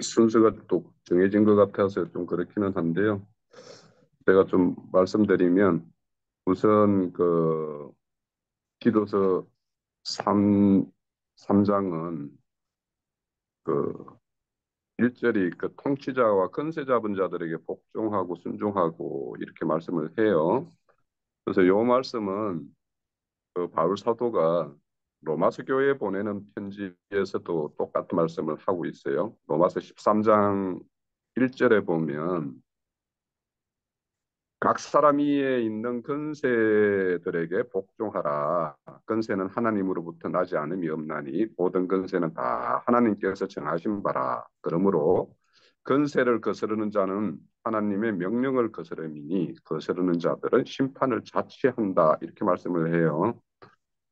순서가 또 정해진 것 같아서 좀 그렇기는 한데요. 제가 좀 말씀드리면 우선 그 기도서 3, 삼장은 그 1절이 그 통치자와 권세 잡은 자들에게 복종하고 순종하고 이렇게 말씀을 해요. 그래서 요 말씀은 그 바울 사도가 로마서 교회에 보내는 편지에서도 똑같은 말씀을 하고 있어요. 로마서 13장 1절에 보면 각 사람 위에 있는 권세들에게 복종하라. 권세는 하나님으로부터 나지 않음이 없나니 모든 권세는 다 하나님께서 정하신 바라. 그러므로 권세를 거스르는 자는 하나님의 명령을 거스름이니 거스르는 자들은 심판을 자취한다. 이렇게 말씀을 해요.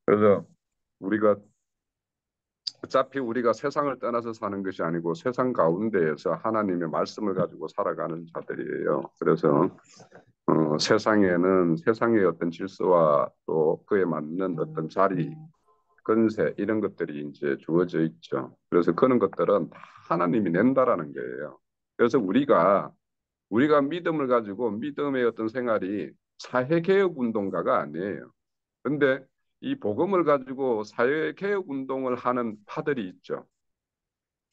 그래서 우리가 어차피 우리가 세상을 떠나서 사는 것이 아니고 세상 가운데에서 하나님의 말씀을 가지고 살아가는 자들이에요. 그래서 세상에는 세상의 어떤 질서와 또 그에 맞는 어떤 자리, 권세 이런 것들이 이제 주어져 있죠. 그래서 그런 것들은 다 하나님이 낸다라는 거예요. 그래서 우리가 믿음을 가지고 믿음의 어떤 생활이 사회개혁 운동가가 아니에요. 근데 이 복음을 가지고 사회개혁 운동을 하는 파들이 있죠.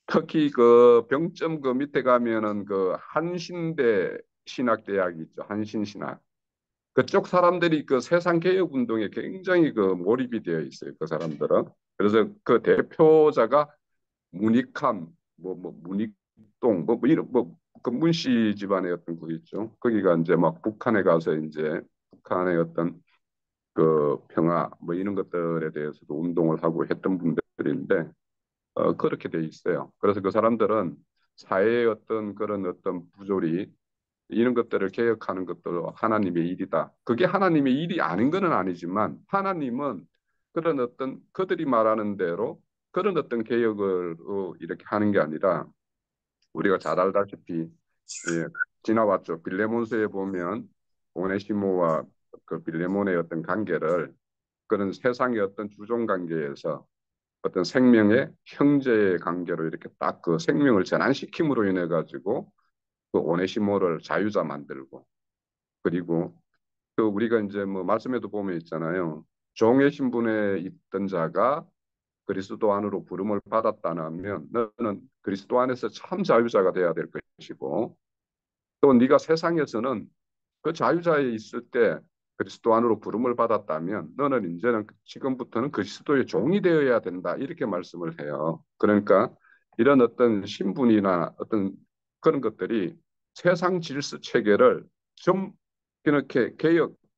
특히 그 병점 그 밑에 가면은 그 한신대 신학대학이 있죠. 한신신학. 그쪽 사람들이 그 세상 개혁 운동에 굉장히 그 몰입이 되어 있어요. 그 사람들은. 그래서 그 대표자가 문익함, 문익동, 이런 그 문씨 집안의 어떤 그 있죠. 거기가 이제 막 북한에 가서 이제 북한의 어떤 그 평화 이런 것들에 대해서도 운동을 하고 했던 분들인데 그렇게 돼 있어요. 그래서 그 사람들은 사회의 어떤 그런 어떤 부조리 이런 것들을 개혁하는 것도 하나님의 일이다. 그게 하나님의 일이 아닌 것은 아니지만 하나님은 그런 어떤 그들이 말하는 대로 그런 어떤 개혁을 이렇게 하는 게 아니라 우리가 잘 알다시피 예, 지나왔죠. 빌레몬서에 보면 오네시모와 그 빌레몬의 어떤 관계를 그런 세상의 어떤 주종 관계에서 어떤 생명의 형제의 관계로 이렇게 딱 그 생명을 전환시킴으로 인해 가지고 그 오네시모를 자유자 만들고 그리고 그 우리가 이제 뭐 말씀에도 보면 있잖아요. 종의 신분에 있던 자가 그리스도 안으로 부름을 받았다면 너는 그리스도 안에서 참 자유자가 돼야 될 것이고 또 네가 세상에서는 그 자유자에 있을 때 그리스도 안으로 부름을 받았다면 너는 이제는 지금부터는 그리스도의 종이 되어야 된다. 이렇게 말씀을 해요. 그러니까 이런 어떤 신분이나 어떤 그런 것들이 세상 질서 체계를 좀 이렇게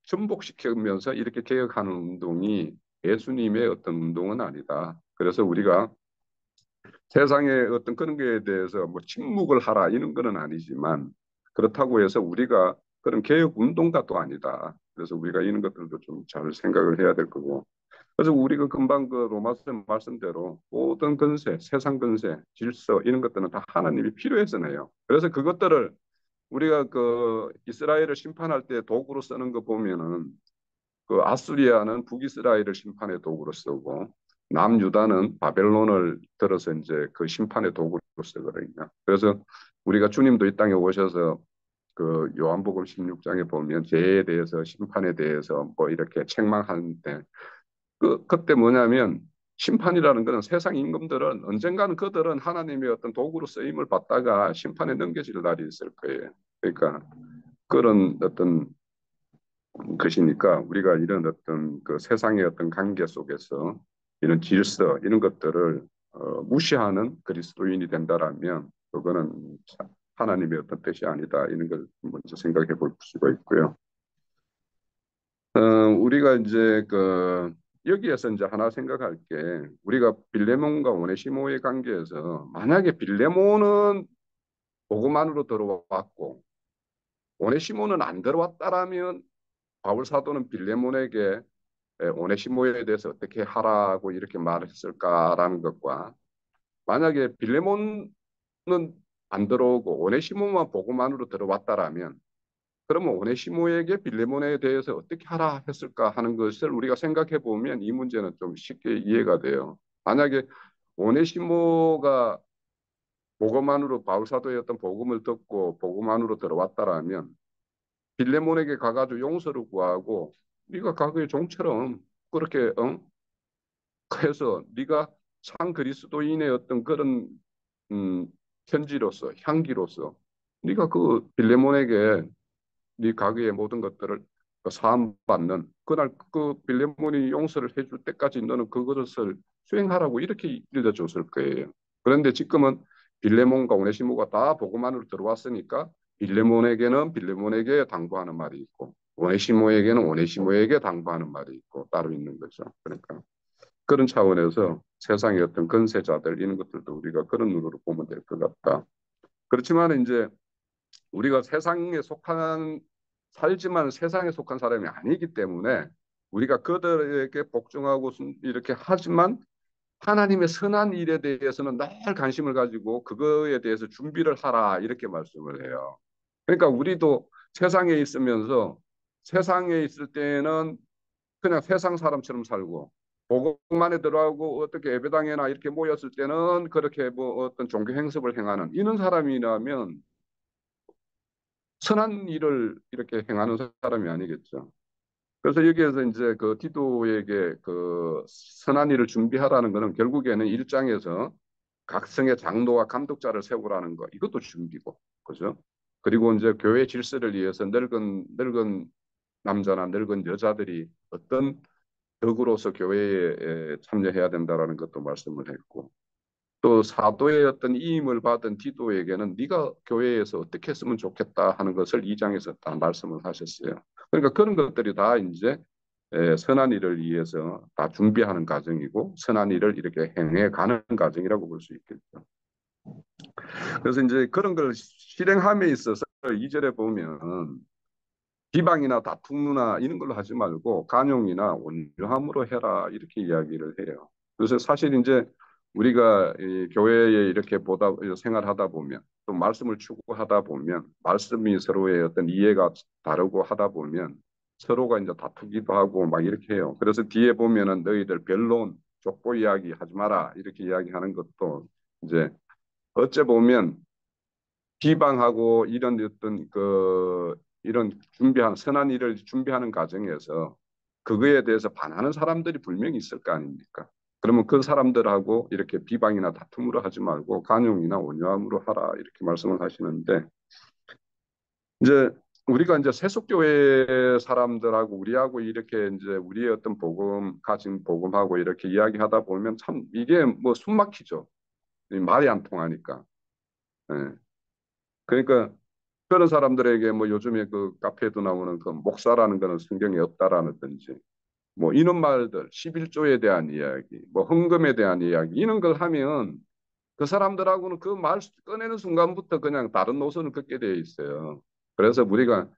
전복시키면서 이렇게 개혁하는 운동이 예수님의 어떤 운동은 아니다. 그래서 우리가 세상의 어떤 그런 거에 대해서 뭐 침묵을 하라 이런 거는 아니지만 그렇다고 해서 우리가 그런 개혁 운동가도 아니다. 그래서 우리가 이런 것들도 좀 잘 생각을 해야 될 거고. 그래서 우리가 금방 그 로마서 말씀대로 모든 건세, 세상 건세, 질서 이런 것들은 다 하나님이 필요해서 내요. 그래서 그것들을 우리가 그 이스라엘을 심판할 때 도구로 쓰는 거 보면은 그 아수리아는 북이스라엘을 심판의 도구로 쓰고 남유다는 바벨론을 들어서 이제 그 심판의 도구로 쓰거든요. 그래서 우리가 주님도 이 땅에 오셔서 그 요한복음 16장에 보면 죄에 대해서 심판에 대해서 뭐 이렇게 책망하는데 그때 뭐냐면 심판이라는 것은 세상 임금들은 언젠가는 그들은 하나님의 어떤 도구로 쓰임을 받다가 심판에 넘겨질 날이 있을 거예요. 그러니까 그런 어떤 것이니까 우리가 이런 어떤 그 세상의 어떤 관계 속에서 이런 질서 이런 것들을 무시하는 그리스도인이 된다라면 그거는 하나님의 어떤 뜻이 아니다 이런 걸 먼저 생각해 볼 수가 있고요. 우리가 이제 그 여기에서 이제 하나 생각할 게 우리가 빌레몬과 오네시모의 관계에서 만약에 빌레몬은 복음안으로 들어왔고 오네시모는 안 들어왔다라면 바울 사도는 빌레몬에게 오네시모에 대해서 어떻게 하라고 이렇게 말했을까라는 것과 만약에 빌레몬은 안 들어오고 오네시모만 복음안으로 들어왔다라면 그러면 오네시모에게 빌레몬에 대해서 어떻게 하라 했을까 하는 것을 우리가 생각해 보면 이 문제는 좀 쉽게 이해가 돼요. 만약에 오네시모가 복음 안으로 바울 사도의 어떤 복음을 듣고 복음 안으로 들어왔다라면 빌레몬에게 가가지고 용서를 구하고 네가 과거의 종처럼 그렇게 해서 네가 참 그리스도인의 어떤 그런 음, 편지로서 향기로서 네가 그 빌레몬에게 네 과거의 모든 것들을 그 사함받는 그날 그 빌레몬이 용서를 해줄 때까지 너는 그것을 수행하라고 이렇게 일러줬을 거예요. 그런데 지금은 빌레몬과 오네시모가 다 복음 안으로 들어왔으니까 빌레몬에게는 빌레몬에게 당부하는 말이 있고 오네시모에게는 오네시모에게 당부하는 말이 있고 따로 있는 거죠. 그러니까 그런 차원에서 세상의 어떤 건세자들 이런 것들도 우리가 그런 눈으로 보면 될 것 같다. 그렇지만 이제 우리가 세상에 속한 살지만 세상에 속한 사람이 아니기 때문에 우리가 그들에게 복종하고 이렇게 하지만 하나님의 선한 일에 대해서는 늘 관심을 가지고 그거에 대해서 준비를 하라 이렇게 말씀을 해요. 그러니까 우리도 세상에 있으면서 세상에 있을 때는 그냥 세상 사람처럼 살고 복음 안에 들어가고 어떻게 예배당에나 이렇게 모였을 때는 그렇게 뭐 어떤 종교 행습을 행하는 이런 사람이라면 선한 일을 이렇게 행하는 사람이 아니겠죠. 그래서 여기에서 이제 그 디도에게 그 선한 일을 준비하라는 것은 결국에는 일장에서 각성의 장로와 감독자를 세우라는 거 이것도 준비고 그죠? 그리고 이제 교회 질서를 위해서 늙은 남자나 늙은 여자들이 어떤 덕으로서 교회에 참여해야 된다라는 것도 말씀을 했고 또 사도의 어떤 이임을 받은 디도에게는 네가 교회에서 어떻게 했으면 좋겠다 하는 것을 이 장에서 다 말씀을 하셨어요. 그러니까 그런 것들이 다 이제 선한 일을 위해서 다 준비하는 과정이고 선한 일을 이렇게 행해가는 과정이라고 볼 수 있겠죠. 그래서 이제 그런 걸 실행함에 있어서 이절에 보면 비방이나 다툼이나 이런 걸로 하지 말고 간용이나 온유함으로 해라 이렇게 이야기를 해요. 그래서 사실 이제 우리가 이 교회에 이렇게 보다 생활하다 보면 또 말씀을 추구하다 보면 말씀이 서로의 어떤 이해가 다르고 하다 보면 서로가 이제 다투기도 하고 막 이렇게 해요. 그래서 뒤에 보면은 너희들 변론, 족보 이야기 하지 마라 이렇게 이야기하는 것도 이제 어째 보면 비방하고 이런 어떤 그 이런 준비한 선한 일을 준비하는 과정에서 그거에 대해서 반하는 사람들이 분명히 있을 거 아닙니까? 그러면 그 사람들하고 이렇게 비방이나 다툼으로 하지 말고 간용이나 온유함으로 하라 이렇게 말씀을 하시는데 이제 우리가 이제 세속교회 사람들하고 우리하고 이렇게 이제 우리의 어떤 복음 가진 복음하고 이렇게 이야기하다 보면 참 이게 뭐 숨막히죠. 말이 안 통하니까. 예. 그러니까 그런 사람들에게 뭐 요즘에 그 카페에도 나오는 그 목사라는 거는 성경에 없다라든지 뭐 이런 말들 11조에 대한 이야기 뭐 헌금에 대한 이야기 이런 걸 하면 그 사람들하고는 그 말 꺼내는 순간부터 그냥 다른 노선을 걷게 돼 있어요. 그래서 우리가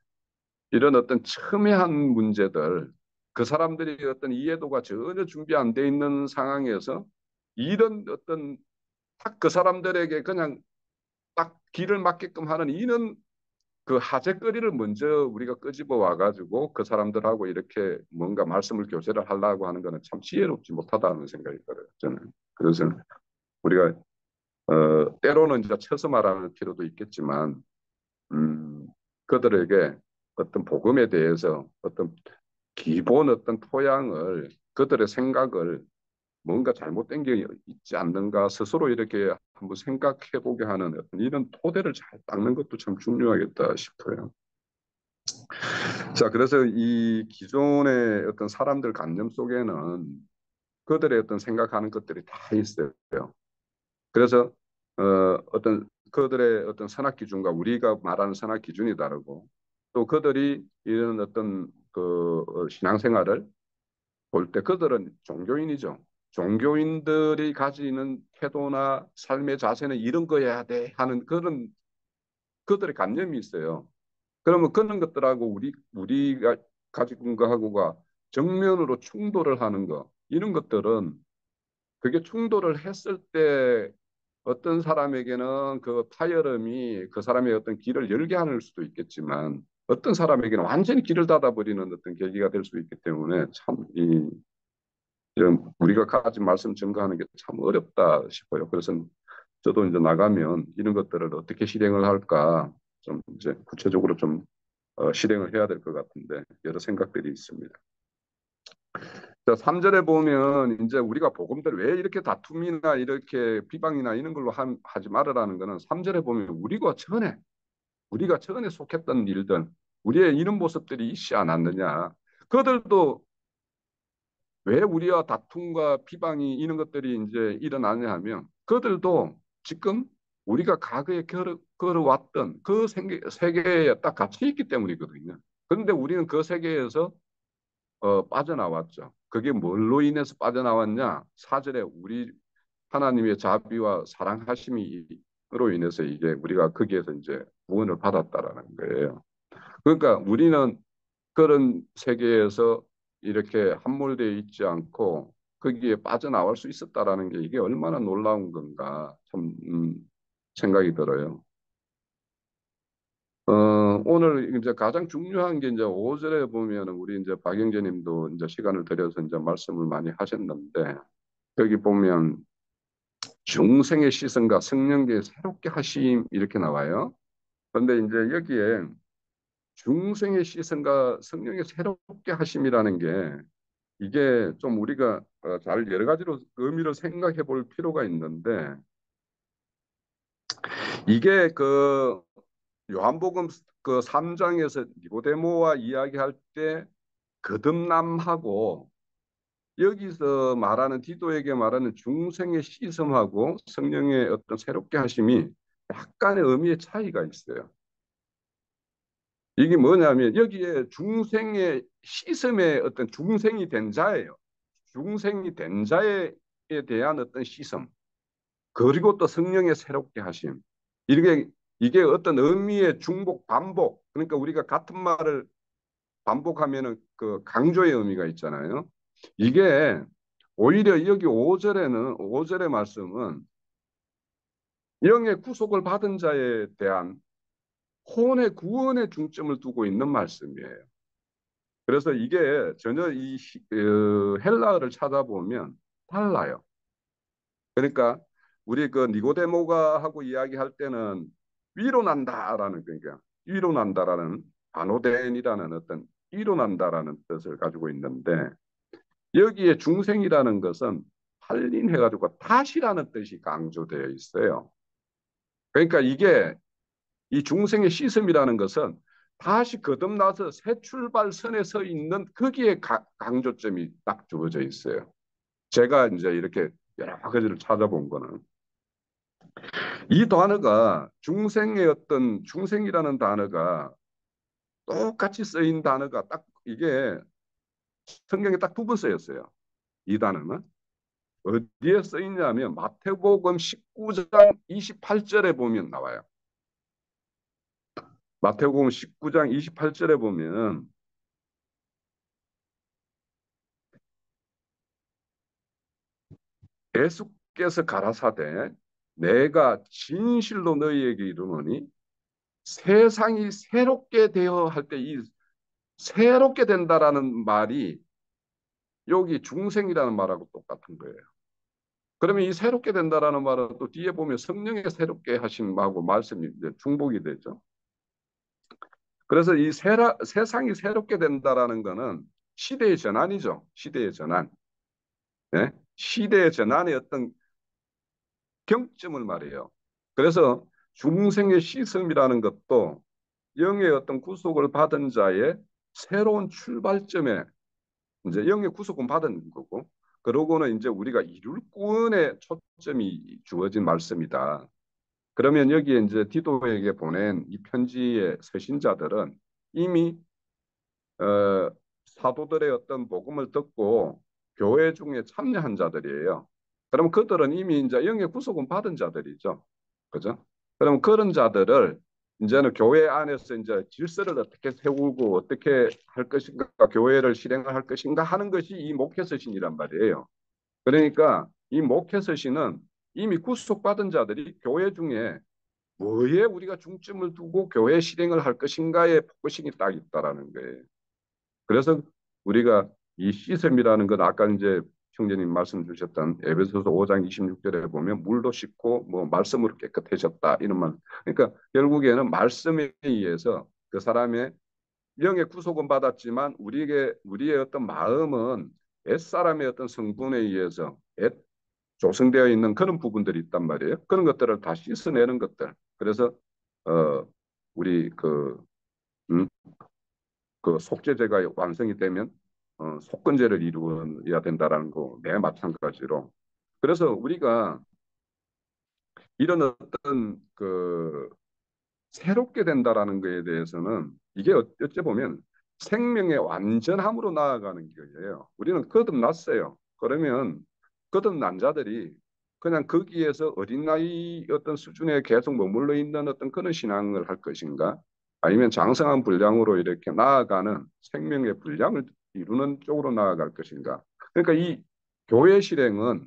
이런 어떤 첨예한 문제들 그 사람들이 어떤 이해도가 전혀 준비 안 돼 있는 상황에서 이런 어떤 딱 그 사람들에게 그냥 딱 길을 막게끔 하는 이런 그 하재거리를 먼저 우리가 끄집어 와가지고 그 사람들하고 이렇게 뭔가 말씀을 교제를 하려고 하는 거는 참 지혜롭지 못하다는 생각이 들어요. 저는. 그래서 우리가 때로는 이제 쳐서 말할 필요도 있겠지만 음, 그들에게 어떤 복음에 대해서 어떤 기본 어떤 토양을 그들의 생각을 뭔가 잘못된 게 있지 않는가 스스로 이렇게 한번 생각해 보게 하는 어떤 이런 토대를 잘 닦는 것도 참 중요하겠다 싶어요. 자, 그래서 이 기존의 어떤 사람들 관념 속에는 그들의 어떤 생각하는 것들이 다 있어요. 그래서 어떤 그들의 어떤 선악 기준과 우리가 말하는 선악 기준이 다르고 또 그들이 이런 어떤 그 신앙생활을 볼 때 그들은 종교인이죠. 종교인들이 가지는 태도나 삶의 자세는 이런 거여야 돼 하는 그런 그들의 관념이 있어요. 그러면 그런 것들하고 우리가 가지고 있는 거하고가 정면으로 충돌을 하는 거 이런 것들은 그게 충돌을 했을 때 어떤 사람에게는 그 파열음이 그 사람의 어떤 길을 열게 하는 수도 있겠지만 어떤 사람에게는 완전히 길을 닫아버리는 어떤 계기가 될 수 있기 때문에 참이 이런 우리가 가진 말씀 증거하는 게 참 어렵다 싶어요. 그래서 저도 이제 나가면 이런 것들을 어떻게 실행을 할까 좀 이제 구체적으로 좀 실행을 해야 될 것 같은데 여러 생각들이 있습니다. 자, 3절에 보면 이제 우리가 복음들 왜 이렇게 다툼이나 이렇게 비방이나 이런 걸로 하지 말으라는 거는 3절에 보면 우리가 전에 속했던 일들, 우리의 이런 모습들이 있지 않았느냐. 그들도 왜 우리와 다툼과 비방이 이런 것들이 이제 일어나냐 하면 그들도 지금 우리가 과거에 걸어왔던 그 세계에 딱 갇혀 있기 때문이거든요. 그런데 우리는 그 세계에서 빠져나왔죠. 그게 뭘로 인해서 빠져나왔냐? 4절에 우리 하나님의 자비와 사랑하심으로 인해서 이게 우리가 거기에서 이제 구원을 받았다라는 거예요. 그러니까 우리는 그런 세계에서 이렇게 함몰되어 있지 않고 거기에 빠져나올 수 있었다라는 게 이게 얼마나 놀라운 건가 참 생각이 들어요. 오늘 이제 가장 중요한 게 이제 5절에 보면은 우리 이제 박영재 님도 이제 시간을 들여서 이제 말씀을 많이 하셨는데 여기 보면 중생의 시선과 성령의 새롭게 하심 이렇게 나와요. 그런데 이제 여기에 중생의 시선과 성령의 새롭게 하심이라는 게 이게 좀 우리가 잘 여러 가지로 의미를 생각해 볼 필요가 있는데 이게 그 요한복음 그 3장에서 니고데모와 이야기할 때 거듭남하고 여기서 말하는 디도에게 말하는 중생의 시섬하고 성령의 어떤 새롭게 하심이 약간의 의미의 차이가 있어요. 이게 뭐냐면 여기에 중생의 시섬의 어떤 중생이 된 자예요. 중생이 된 자에 대한 어떤 시섬. 그리고 또 성령의 새롭게 하심. 이게 어떤 의미의 중복 반복. 그러니까 우리가 같은 말을 반복하면은 그 강조의 의미가 있잖아요. 이게 오히려 여기 5절에는 5절의 말씀은 영의 구속을 받은 자에 대한 혼의 구원의 중점을 두고 있는 말씀이에요. 그래서 이게 전혀 헬라어를 찾아보면 달라요. 그러니까 우리 그 니고데모가 하고 이야기할 때는 위로 난다라는 그러니까 위로 난다라는 아노덴이라는 어떤 위로 난다라는 뜻을 가지고 있는데 여기에 중생이라는 것은 할린해가지고 다시라는 뜻이 강조되어 있어요. 그러니까 이게 이 중생의 시슴이라는 것은 다시 거듭나서 새 출발선에 서 있는 거기에 강조점이 딱 주어져 있어요. 제가 이제 이렇게 여러 가지를 찾아본 거는 이 단어가 중생의 어떤 중생이라는 단어가 똑같이 쓰인 단어가 딱 이게 성경에 딱 두 번 쓰였어요. 이 단어는 어디에 쓰이냐면 마태복음 19장 28절에 보면 나와요. 마태복음 19장 28절에 보면 예수께서 가라사대 내가 진실로 너희에게 이르노니 세상이 새롭게 되어 할 때 이 새롭게 된다라는 말이 여기 중생이라는 말하고 똑같은 거예요. 그러면 이 새롭게 된다라는 말은 또 뒤에 보면 성령의 새롭게 하심하고 말씀이 이제 중복이 되죠. 그래서 이 세상이 새롭게 된다라는 거는 시대의 전환이죠. 시대의 전환. 네? 시대의 전환의 어떤 경점을 말해요. 그래서 중생의 시슴이라는 것도 영의 어떤 구속을 받은 자의 새로운 출발점에 이제 영의 구속은 받은 거고 그러고는 이제 우리가 이룰 구원에 초점이 주어진 말씀이다. 그러면 여기에 이제 디도에게 보낸 이 편지의 서신자들은 이미 사도들의 어떤 복음을 듣고 교회 중에 참여한 자들이에요. 그럼 그들은 이미 이제 영의 구속은 받은 자들이죠. 그죠? 그럼 그런 자들을 이제는 교회 안에서 이제 질서를 어떻게 세우고 어떻게 할 것인가, 교회를 실행을 할 것인가 하는 것이 이 목회서신이란 말이에요. 그러니까 이 목회서신은 이미 구속받은 자들이 교회 중에 뭐에 우리가 중점을 두고 교회 실행을 할 것인가에 포커싱이 딱 있다라는 거예요. 그래서 우리가 이 시샘이라는 건 아까 이제 형제님 말씀 주셨던 에베소서 5장 26절에 보면 물로 씻고 뭐 말씀으로 깨끗해졌다 이런 말. 그러니까 결국에는 말씀에 의해서 그 사람의 영의 구속은 받았지만 우리의 어떤 마음은 옛사람의 어떤 성분에 의해서 옛 조성되어 있는 그런 부분들이 있단 말이에요. 그런 것들을 다 씻어내는 것들. 그래서 어 우리 음, 그 속죄제가 완성이 되면 속건제를 이루어야 된다라는 거매 마찬가지로. 그래서 우리가 이런 어떤 새롭게 된다라는 것에 대해서는 이게 어찌 보면 생명의 완전함으로 나아가는 거예요. 우리는 거듭났어요. 그러면 거듭난 자들이 그냥 거기에서 어린아이 어떤 수준에 계속 머물러 있는 어떤 그런 신앙을 할 것인가? 아니면 장성한 분량으로 이렇게 나아가는 생명의 분량을 이루는 쪽으로 나아갈 것인가? 그러니까 이 교회 실행은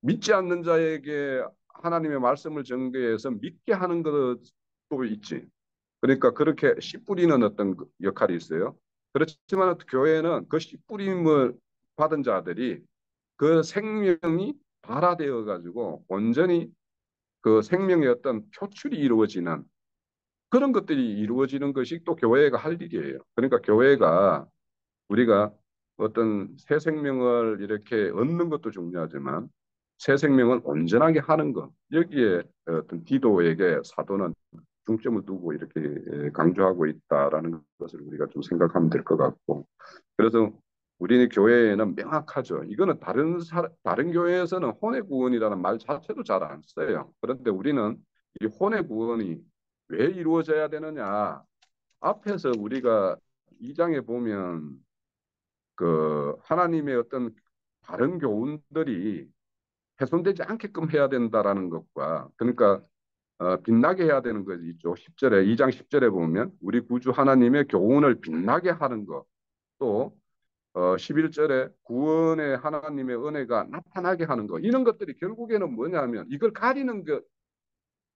믿지 않는 자에게 하나님의 말씀을 전개해서 믿게 하는 것도 있지. 그러니까 그렇게 씨 뿌리는 어떤 역할이 있어요. 그렇지만 교회는 그 씨 뿌림을 받은 자들이 그 생명이 발화되어 가지고 온전히 그 생명의 어떤 표출이 이루어지는 그런 것들이 이루어지는 것이 또 교회가 할 일이에요. 그러니까 교회가 우리가 어떤 새 생명을 이렇게 얻는 것도 중요하지만 새 생명을 온전하게 하는 것 여기에 어떤 디도에게 사도는 중점을 두고 이렇게 강조하고 있다라는 것을 우리가 좀 생각하면 될 것 같고 그래서 우리 교회에는 명확하죠. 이거는 다른 교회에서는 혼의 구원이라는 말 자체도 잘 안 써요. 그런데 우리는 이 혼의 구원이 왜 이루어져야 되느냐? 앞에서 우리가 2장에 보면 그 하나님의 어떤 다른 교훈들이 훼손되지 않게끔 해야 된다라는 것과 그러니까 빛나게 해야 되는 것이 있죠. 10절에 2장 10절에 보면 우리 구주 하나님의 교훈을 빛나게 하는 것. 또 11절에 구원의 하나님의 은혜가 나타나게 하는 것. 이런 것들이 결국에는 뭐냐면 이걸 가리는 것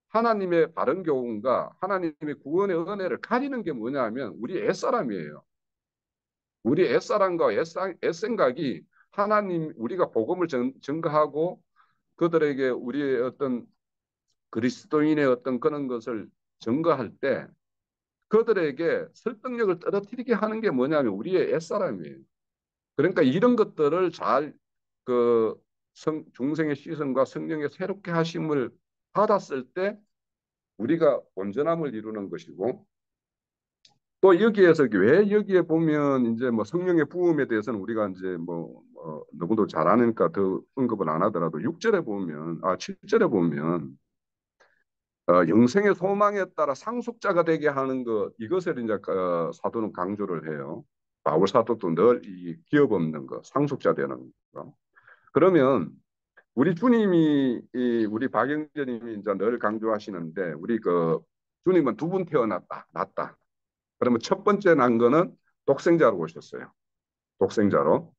하나님의 바른 교훈과 하나님의 구원의 은혜를 가리는 게 뭐냐면 우리 옛사람이에요. 우리 옛사람과 옛생각이 하나님 우리가 복음을 증거하고 그들에게 우리의 어떤 그리스도인의 어떤 그런 것을 증거할 때 그들에게 설득력을 떨어뜨리게 하는 게 뭐냐면 우리의 옛사람이에요. 그러니까 이런 것들을 잘 중생의 시선과 성령의 새롭게 하심을 받았을 때 우리가 온전함을 이루는 것이고 또 여기에서 왜 여기에 보면 이제 뭐 성령의 부음에 대해서는 우리가 이제 너무도 잘 아니까 더 언급을 안 하더라도 6절에 보면 7절에 보면 영생의 소망에 따라 상속자가 되게 하는 것 이것을 이제 사도는 강조를 해요. 바울 사도도 늘 이 기업 없는 거 상속자 되는 거. 그러면 우리 주님이 우리 박영재님이 이제 늘 강조하시는데 우리 주님은 두 분 태어났다 났다. 그러면 첫 번째 난 거는 독생자로 오셨어요. 독생자로.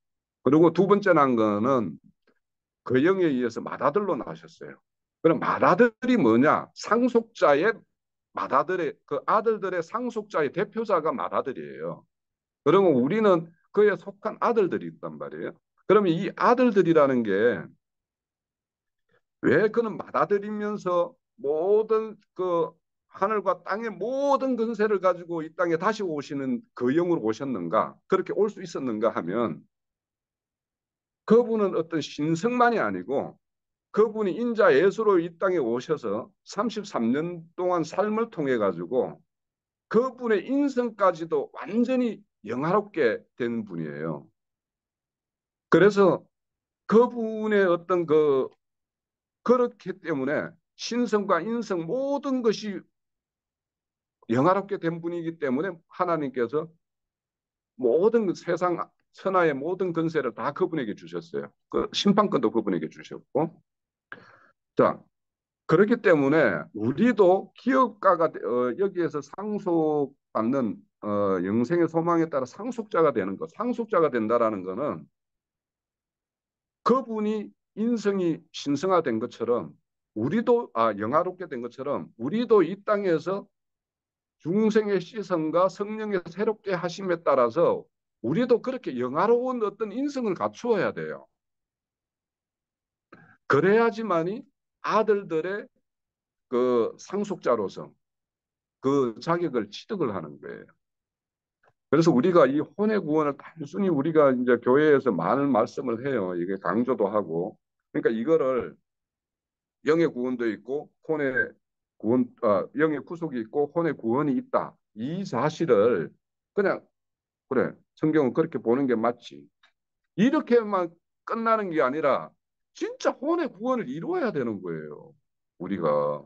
그리고 두 번째 난 거는 그 영에 의해서 맏아들로 나셨어요. 그럼 맏아들이 뭐냐? 상속자의 맏아들의 그 아들들의 상속자의 대표자가 맏아들이에요. 그러면 우리는 그에 속한 아들들이 있단 말이에요. 그러면 이 아들들이라는 게 왜 그는 맏아들이면서 모든 하늘과 땅의 모든 근세를 가지고 이 땅에 다시 오시는 그 영으로 오셨는가? 그렇게 올 수 있었는가 하면 그분은 어떤 신성만이 아니고 그분이 인자 예수로 이 땅에 오셔서 33년 동안 삶을 통해 가지고 그분의 인성까지도 완전히 영화롭게 된 분이에요. 그래서 그분의 어떤 그렇기 때문에 신성과 인성 모든 것이 영화롭게 된 분이기 때문에 하나님께서 모든 세상 천하의 모든 권세를 다 그분에게 주셨어요. 그 심판권도 그분에게 주셨고. 자, 그렇기 때문에 우리도 기업가가 여기에서 상속받는 영생의 소망에 따라 상속자가 되는 것, 상속자가 된다라는 것은 그분이 인성이 신성화된 것처럼 우리도 영화롭게 된 것처럼 우리도 이 땅에서 중생의 시선과 성령의 새롭게 하심에 따라서 우리도 그렇게 영화로운 어떤 인성을 갖추어야 돼요. 그래야지만이 아들들의 그 상속자로서 그 자격을 취득을 하는 거예요. 그래서 우리가 이 혼의 구원을 단순히 우리가 이제 교회에서 많은 말씀을 해요. 이게 강조도 하고. 그러니까 이거를 영의 구원도 있고 혼의 구원, 영의 구속이 있고 혼의 구원이 있다. 이 사실을 그냥 그래 성경은 그렇게 보는 게 맞지. 이렇게만 끝나는 게 아니라 진짜 혼의 구원을 이루어야 되는 거예요. 우리가.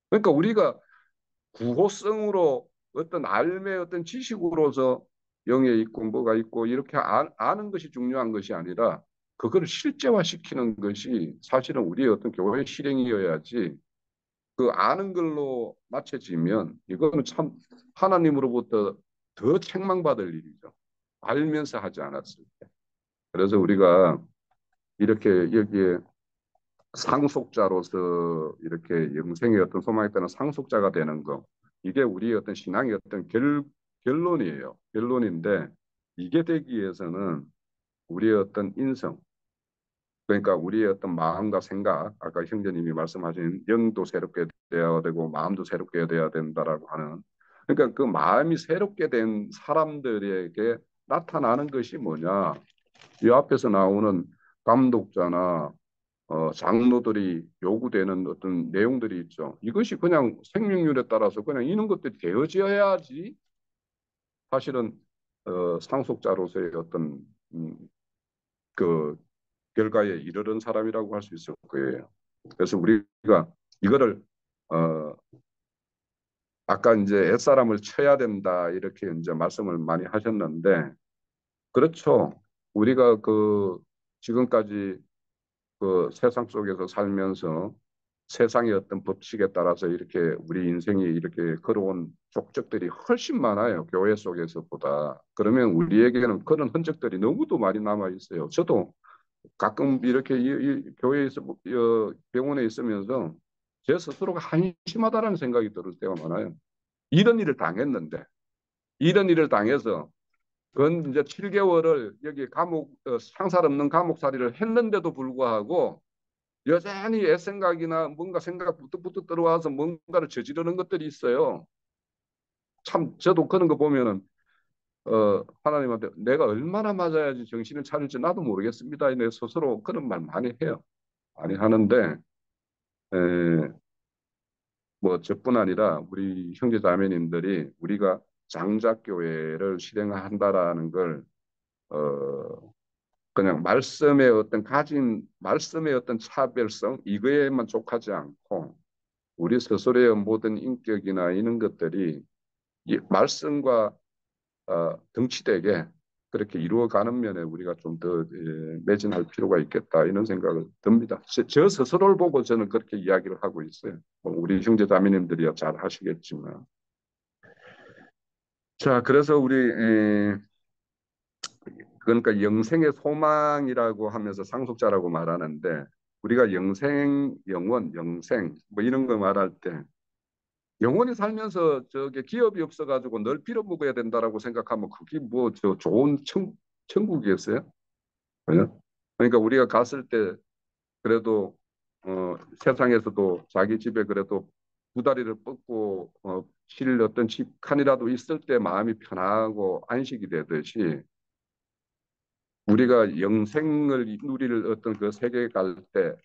그러니까 우리가 구호성으로 어떤 삶의 어떤 지식으로서 영에 있고 뭐가 있고 이렇게 아는 것이 중요한 것이 아니라 그걸 실제화시키는 것이 사실은 우리의 어떤 교회 실행이어야지 그 아는 걸로 맞춰지면 이거는 참 하나님으로부터 더 책망받을 일이죠. 알면서 하지 않았을 때. 그래서 우리가 이렇게 여기에 상속자로서 이렇게 영생의 어떤 소망이 있다는 상속자가 되는 거 이게 우리의 어떤 신앙의 어떤 결론이에요. 결론인데 이게 되기 위해서는 우리의 어떤 인성 그러니까 우리의 어떤 마음과 생각 아까 형제님이 말씀하신 영도 새롭게 되어야 되고 마음도 새롭게 돼야 된다라고 하는 그러니까 그 마음이 새롭게 된 사람들에게 나타나는 것이 뭐냐 이 앞에서 나오는 감독자나 장로들이 요구되는 어떤 내용들이 있죠. 이것이 그냥 생명률에 따라서 그냥 이런 것들이 되어져야지 사실은 상속자로서의 어떤 그 결과에 이르는 사람이라고 할 수 있을 거예요. 그래서 우리가 이거를 어, 아까 이제 옛사람을 쳐야 된다 이렇게 이제 말씀을 많이 하셨는데 그렇죠. 우리가 그 지금까지 그 세상 속에서 살면서 세상의 어떤 법칙에 따라서 이렇게 우리 인생이 이렇게 걸어온 족적들이 훨씬 많아요. 교회 속에서보다. 그러면 우리에게는 그런 흔적들이 너무도 많이 남아 있어요. 저도 가끔 이렇게 교회에서 병원에 있으면서 제 스스로가 한심하다는 생각이 들을 때가 많아요. 이런 일을 당했는데 이런 일을 당해서 그건 이제 7개월을 여기 감옥 상살 없는 감옥살이를 했는데도 불구하고 여전히 애생각이나 뭔가 생각 부터 들어와서 뭔가를 저지르는 것들이 있어요. 참 저도 그런 거 보면은 하나님한테 내가 얼마나 맞아야지 정신을 차릴지 나도 모르겠습니다. 내 스스로 그런 말 많이 해요. 많이 하는데 에, 뭐 저뿐 아니라 우리 형제 자매님들이 우리가 장작교회를 실행한다라는 걸 그냥 말씀의 어떤 가진 말씀의 어떤 차별성 이거에만 족하지 않고 우리 스스로의 모든 인격이나 이런 것들이 이 말씀과 등치되게 그렇게 이루어가는 면에 우리가 좀 더 매진할 필요가 있겠다 이런 생각을 듭니다. 저 스스로를 보고 저는 그렇게 이야기를 하고 있어요. 뭐 우리 형제 자매님들이야 잘 하시겠지만. 자, 그래서 우리 그러니까 영생의 소망이라고 하면서 상속자라고 말하는데 우리가 영생, 영원, 영생 뭐 이런 거 말할 때 영원히 살면서 저게 기업이 없어가지고 늘 빌어먹어야 된다라고 생각하면 그게 뭐 저 좋은 천국이었어요? 그죠? 그러니까 우리가 갔을 때 그래도 세상에서도 자기 집에 그래도 두 다리를 뻗고 쉴 어떤 집 칸이라도 있을 때 마음이 편하고 안식이 되듯이 우리가 영생을 누릴 어떤 그 세계에 갈 때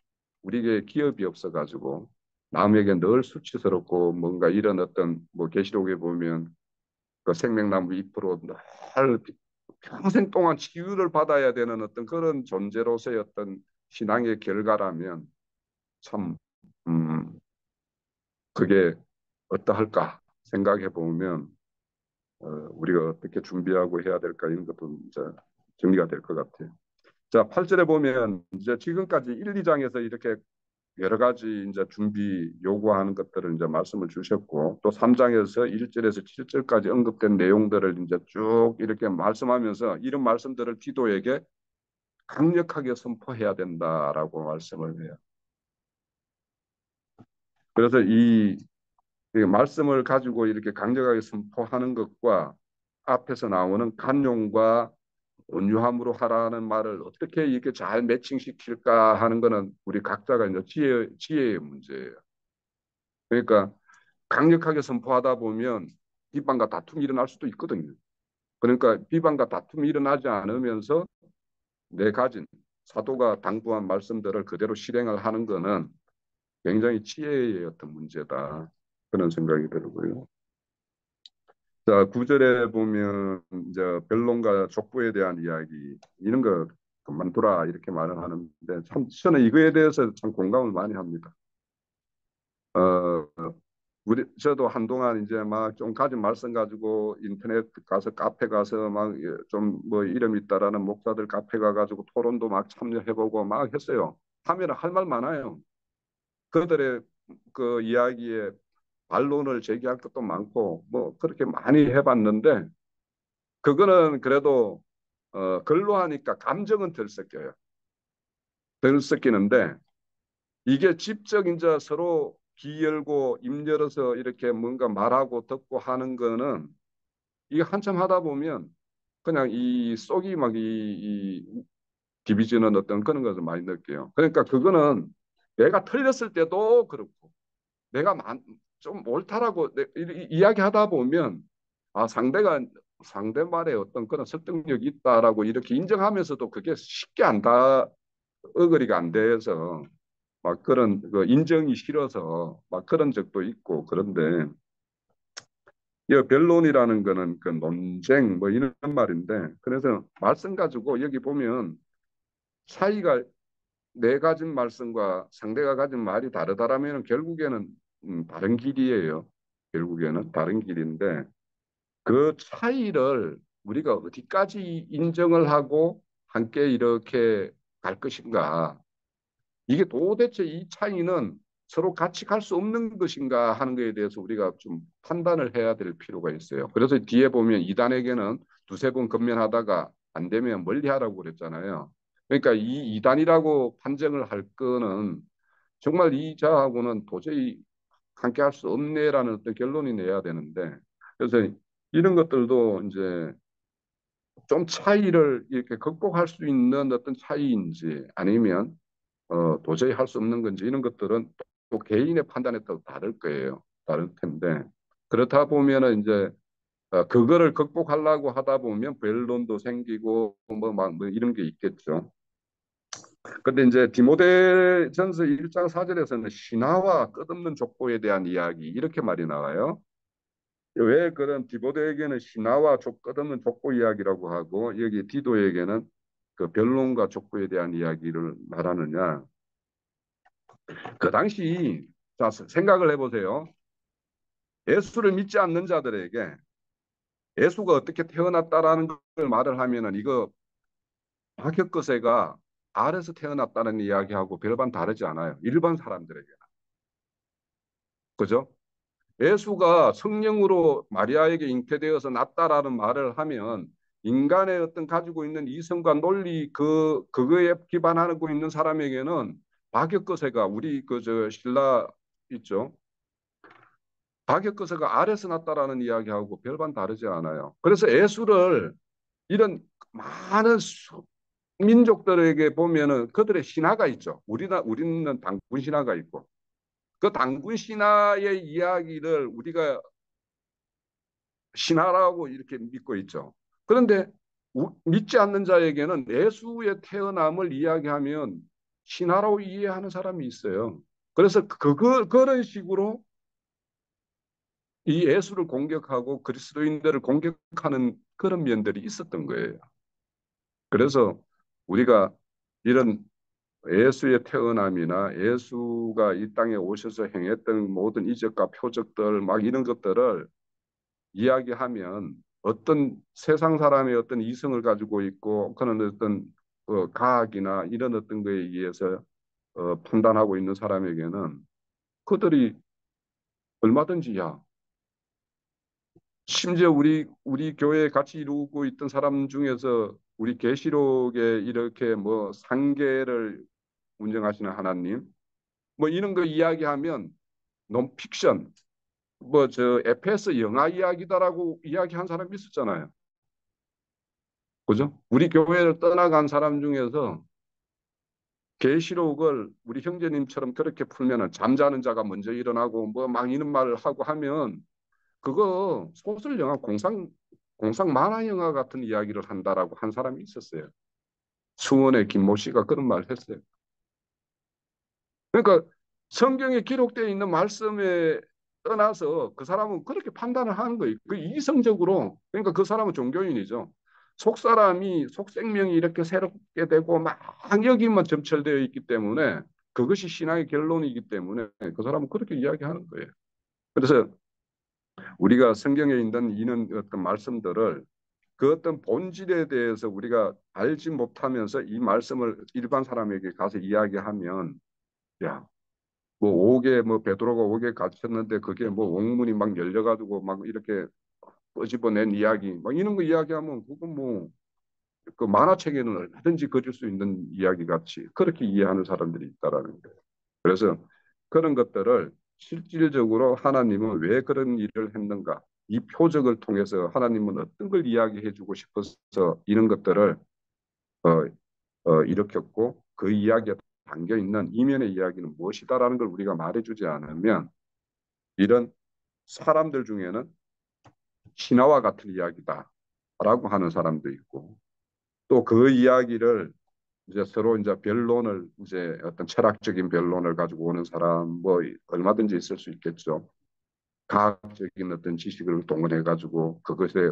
우리에게 기업이 없어가지고 남에게 늘 수치스럽고 뭔가 이런 어떤 뭐 계시록에 보면 그 생명나무 잎으로 늘 평생 동안 치유를 받아야 되는 어떤 그런 존재로서의 어떤 신앙의 결과라면 참 그게 어떠할까 생각해 보면 우리가 어떻게 준비하고 해야 될까 이런 것도 이제 정리가 될 것 같아요. 자, 8절에 보면 이제 지금까지 1, 2장에서 이렇게 여러 가지 이제 준비 요구하는 것들을 이제 말씀을 주셨고 또 3장에서 1절에서 7절까지 언급된 내용들을 이제 쭉 이렇게 말씀하면서 이런 말씀들을 디도에게 강력하게 선포해야 된다라고 말씀을 해요. 그래서 이 말씀을 가지고 이렇게 강력하게 선포하는 것과 앞에서 나오는 간용과 온유함으로 하라는 말을 어떻게 이렇게 잘 매칭시킬까 하는 거는 우리 각자가 이제 지혜의 문제예요. 그러니까 강력하게 선포하다 보면 비방과 다툼이 일어날 수도 있거든요. 그러니까 비방과 다툼이 일어나지 않으면서 내 가진 사도가 당부한 말씀들을 그대로 실행을 하는 거는 굉장히 지혜의 어떤 문제다. 그런 생각이 들고요. 자, 구절에 보면 이제 변론과 족보에 대한 이야기 이런 거 그만두라 이렇게 말을 하는데 참 저는 이거에 대해서 참 공감을 많이 합니다. 어, 저도 한동안 이제 막 좀 가진 말씀 가지고 인터넷 가서 카페 가서 막 좀 뭐 이름 있다라는 목사들 카페 가가지고 토론도 막 참여해보고 막 했어요. 하면 할 말 많아요. 그들의 그 이야기에 반론을 제기할 것도 많고 뭐 그렇게 많이 해봤는데 그거는 그래도 글로 하니까 감정은 덜 섞여요. 덜 섞이는데 이게 직접 이제 서로 귀 열고 입 열어서 이렇게 뭔가 말하고 듣고 하는 거는 이게 한참 하다 보면 그냥 이 속이 막 이 디비전은 어떤 그런 것을 많이 느껴요. 그러니까 그거는 내가 틀렸을 때도 그렇고 내가 좀 옳다라고 이야기하다 보면 아 상대 말에 어떤 그런 설득력이 있다라고 이렇게 인정하면서도 그게 쉽게 어그리가 안 돼서 막 그런 그 인정이 싫어서 막 그런 적도 있고 그런데 이 변론이라는 거는 그 논쟁 뭐 이런 말인데 그래서 말씀 가지고 여기 보면 차이가 내 가진 말씀과 상대가 가진 말이 다르다라면 결국에는 다른 길이에요. 결국에는 다른 길인데 그 차이를 우리가 어디까지 인정을 하고 함께 이렇게 갈 것인가. 이게 도대체 이 차이는 서로 같이 갈 수 없는 것인가 하는 것에 대해서 우리가 좀 판단을 해야 될 필요가 있어요. 그래서 뒤에 보면 이단에게는 두세 번 건면하다가 안 되면 멀리하라고 그랬잖아요. 그러니까 이 이단이라고 판정을 할 거는 정말 이 자하고는 도저히 함께 할 수 없네라는 어떤 결론이 내야 되는데 그래서 이런 것들도 이제 좀 차이를 이렇게 극복할 수 있는 어떤 차이인지 아니면 도저히 할 수 없는 건지 이런 것들은 또 개인의 판단에 따라 다를 거예요. 다를 텐데 그렇다 보면은 이제 그거를 극복하려고 하다 보면 변론도 생기고 뭐 이런 게 있겠죠. 근데 이제 디모데전서 1장 4절에서는 신하와 끝없는 족보에 대한 이야기 이렇게 말이 나와요. 왜 그런 디모데에게는 신하와 끝없는 족보 이야기라고 하고 여기 디도에게는 그 변론과 족보에 대한 이야기를 말하느냐? 그 당시 자 생각을 해보세요. 예수를 믿지 않는 자들에게 예수가 어떻게 태어났다라는 걸 말을 하면은 이거 박혁거세가 알에서 태어났다는 이야기하고 별반 다르지 않아요. 일반 사람들에게. 그죠? 예수가 성령으로 마리아에게 잉태되어서 났다라는 말을 하면 인간의 어떤 가지고 있는 이성과 논리 그거에 기반하고 있는 사람에게는 박혁거세가 우리 그 저 신라 있죠. 박혁거세가 알에서 났다라는 이야기하고 별반 다르지 않아요. 그래서 예수를 이런 많은 민족들에게 보면은 그들의 신화가 있죠. 우리는 당군 신화가 있고 그 당군 신화의 이야기를 우리가 신화라고 이렇게 믿고 있죠. 그런데 믿지 않는 자에게는 예수의 태어남을 이야기하면 신화로 이해하는 사람이 있어요. 그래서 그런 식으로 이 예수를 공격하고 그리스도인들을 공격하는 그런 면들이 있었던 거예요. 그래서 우리가 이런 예수의 태어남이나 예수가 이 땅에 오셔서 행했던 모든 이적과 표적들 막 이런 것들을 이야기하면 어떤 세상 사람의 어떤 이성을 가지고 있고 그런 어떤 과학이나 이런 어떤 거에 의해서 판단하고 있는 사람에게는 그들이 얼마든지 야 심지어 우리 교회에 같이 이루고 있던 사람 중에서 우리 계시록에 이렇게 뭐 상계를 운영하시는 하나님 뭐 이런 거 이야기하면 논픽션 뭐 저 에페소 영화 이야기다라고 이야기한 사람이 있었잖아요. 그죠? 우리 교회를 떠나간 사람 중에서 계시록을 우리 형제님처럼 그렇게 풀면은 잠자는 자가 먼저 일어나고 뭐 막 이런 말을 하고 하면 그거 소설 영화 공상 만화 영화 같은 이야기를 한다라고 한 사람이 있었어요. 수원의 김모 씨가 그런 말을 했어요. 그러니까 성경에 기록되어 있는 말씀에 떠나서 그 사람은 그렇게 판단을 하는 거예요. 그 이성적으로 그러니까 그 사람은 종교인이죠. 속 사람이 속 생명이 이렇게 새롭게 되고 막 여기만 점철되어 있기 때문에 그것이 신앙의 결론이기 때문에 그 사람은 그렇게 이야기하는 거예요. 그래서 우리가 성경에 있는 이런 어떤 말씀들을 그 어떤 본질에 대해서 우리가 알지 못하면서 이 말씀을 일반 사람에게 가서 이야기하면 야, 뭐 옥에 뭐 베드로가 옥에 갇혔는데 그게 뭐 옥문이 막 열려가지고 막 이렇게 끄집어낸 이야기 막 이런 거 이야기하면 그건 뭐 그 만화책에는 얼마든지 그릴 수 있는 이야기 같이 그렇게 이해하는 사람들이 있다라는 거예요. 그래서 그런 것들을 실질적으로 하나님은 왜 그런 일을 했는가 이 표적을 통해서 하나님은 어떤 걸 이야기해 주고 싶어서 이런 것들을 어, 일으켰고 그 이야기에 담겨 있는 이면의 이야기는 무엇이다라는 걸 우리가 말해주지 않으면 이런 사람들 중에는 신화와 같은 이야기다라고 하는 사람도 있고 또 그 이야기를 이제 서로 이제 변론을 이제 어떤 철학적인 변론을 가지고 오는 사람 뭐 얼마든지 있을 수 있겠죠. 과학적인 어떤 지식을 동원해 가지고 그것에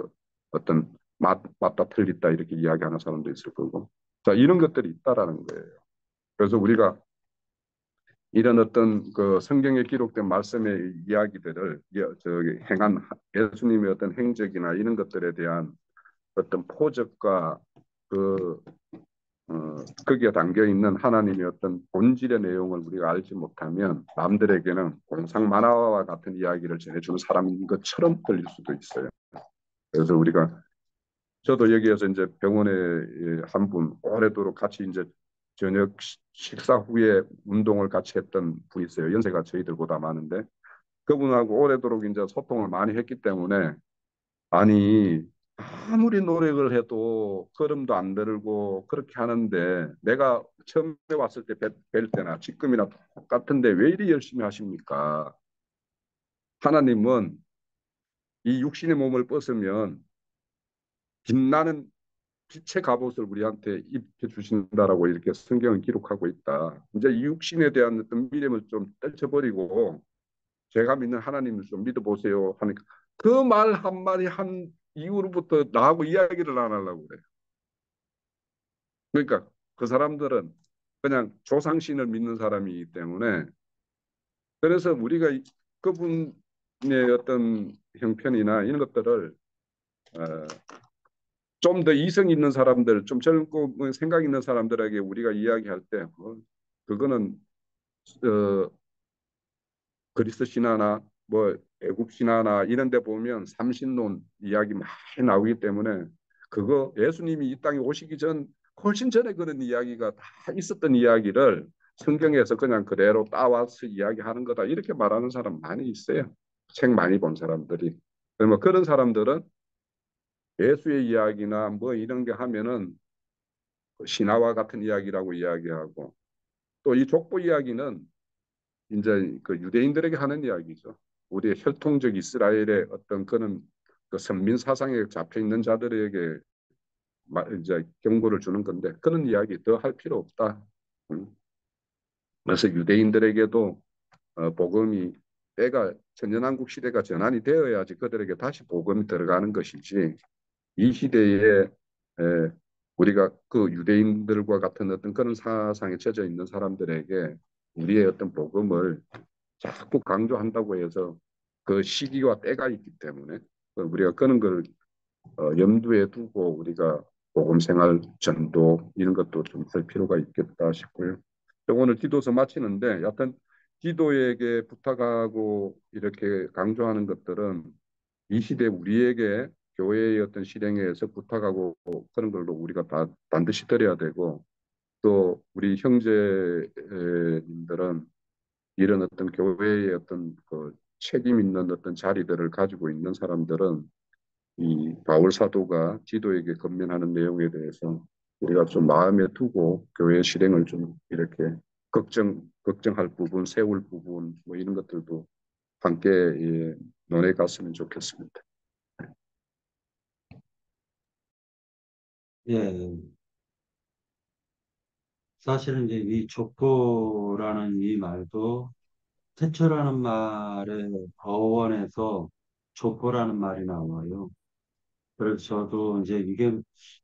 어떤 맞다 틀리다 이렇게 이야기하는 사람도 있을 거고. 자, 이런 것들이 있다라는 거예요. 그래서 우리가 이런 어떤 그 성경에 기록된 말씀의 이야기들을 저기 행한 예수님의 어떤 행적이나 이런 것들에 대한 어떤 포적과 그 거기에 담겨 있는 하나님의 어떤 본질의 내용을 우리가 알지 못하면 남들에게는 공상 만화와 같은 이야기를 전해주는 사람인 것처럼 들릴 수도 있어요. 그래서 우리가 저도 여기에서 이제 병원에 한 분 오래도록 같이 이제 저녁 식사 후에 운동을 같이 했던 분이 있어요. 연세가 저희들보다 많은데 그분하고 오래도록 이제 소통을 많이 했기 때문에 아니 아무리 노력을 해도 걸음도 안 들고 그렇게 하는데 내가 처음에 왔을 때 뵐 때나 지금이나 똑같은데 왜 이리 열심히 하십니까? 하나님은 이 육신의 몸을 벗으면 빛나는 빛의 갑옷을 우리한테 입혀 주신다라고 이렇게 성경은 기록하고 있다. 이제 이 육신에 대한 어떤 미lem을 좀 떨쳐버리고 제가 믿는 하나님을 좀 믿어보세요 하니까 그 말 한마디 한 이후로부터 나하고 이야기를 안 하려고 그래요. 그러니까 그 사람들은 그냥 조상신을 믿는 사람이기 때문에 그래서 우리가 그분의 어떤 형편이나 이런 것들을 어, 좀 더 이성 있는 사람들, 좀 젊고 뭐 생각 있는 사람들에게 우리가 이야기할 때 그거는 어, 그리스 신화나 뭐 애굽 신화나 이런 데 보면 삼신론 이야기 많이 나오기 때문에 그거 예수님이 이 땅에 오시기 전 훨씬 전에 그런 이야기가 다 있었던 이야기를 성경에서 그냥 그대로 따와서 이야기하는 거다 이렇게 말하는 사람 많이 있어요. 책 많이 본 사람들이. 뭐 그런 사람들은 예수의 이야기나 뭐 이런 게 하면은 신화와 같은 이야기라고 이야기하고 또 이 족보 이야기는 이제 그 유대인들에게 하는 이야기죠. 우리의 혈통적 이스라엘의 어떤 그런 그 선민 사상에 잡혀 있는 자들에게 이제 경고를 주는 건데 그런 이야기 더 할 필요 없다. 음. 그래서 유대인들에게도 복음이 때가 천년왕국 시대가 전환이 되어야지 그들에게 다시 복음이 들어가는 것이지 이 시대에 에, 우리가 그 유대인들과 같은 어떤 그런 사상에 젖어 있는 사람들에게 우리의 어떤 복음을 자꾸 강조한다고 해서 그 시기와 때가 있기 때문에 우리가 그런 걸 염두에 두고 우리가 복음 생활 전도 이런 것도 좀 할 필요가 있겠다 싶고요. 오늘 기도서 마치는데 여하튼 기도에게 부탁하고 이렇게 강조하는 것들은 이 시대 우리에게 교회의 어떤 실행에서 부탁하고 그런 걸로 우리가 다 반드시 드려야 되고 또 우리 형제님들은 이런 어떤 교회의 어떤 그 책임 있는 어떤 자리들을 가지고 있는 사람들은 이 바울 사도가 디도에게 건면하는 내용에 대해서 우리가 좀 마음에 두고 교회 실행을 좀 이렇게 걱정할 부분, 세울 부분 뭐 이런 것들도 함께 논해 갔으면 좋겠습니다. 예, 사실은 이제 이 족보라는 이 말도 태초라는 말의 어원에서 족보라는 말이 나와요. 그래서 저도 이제 이게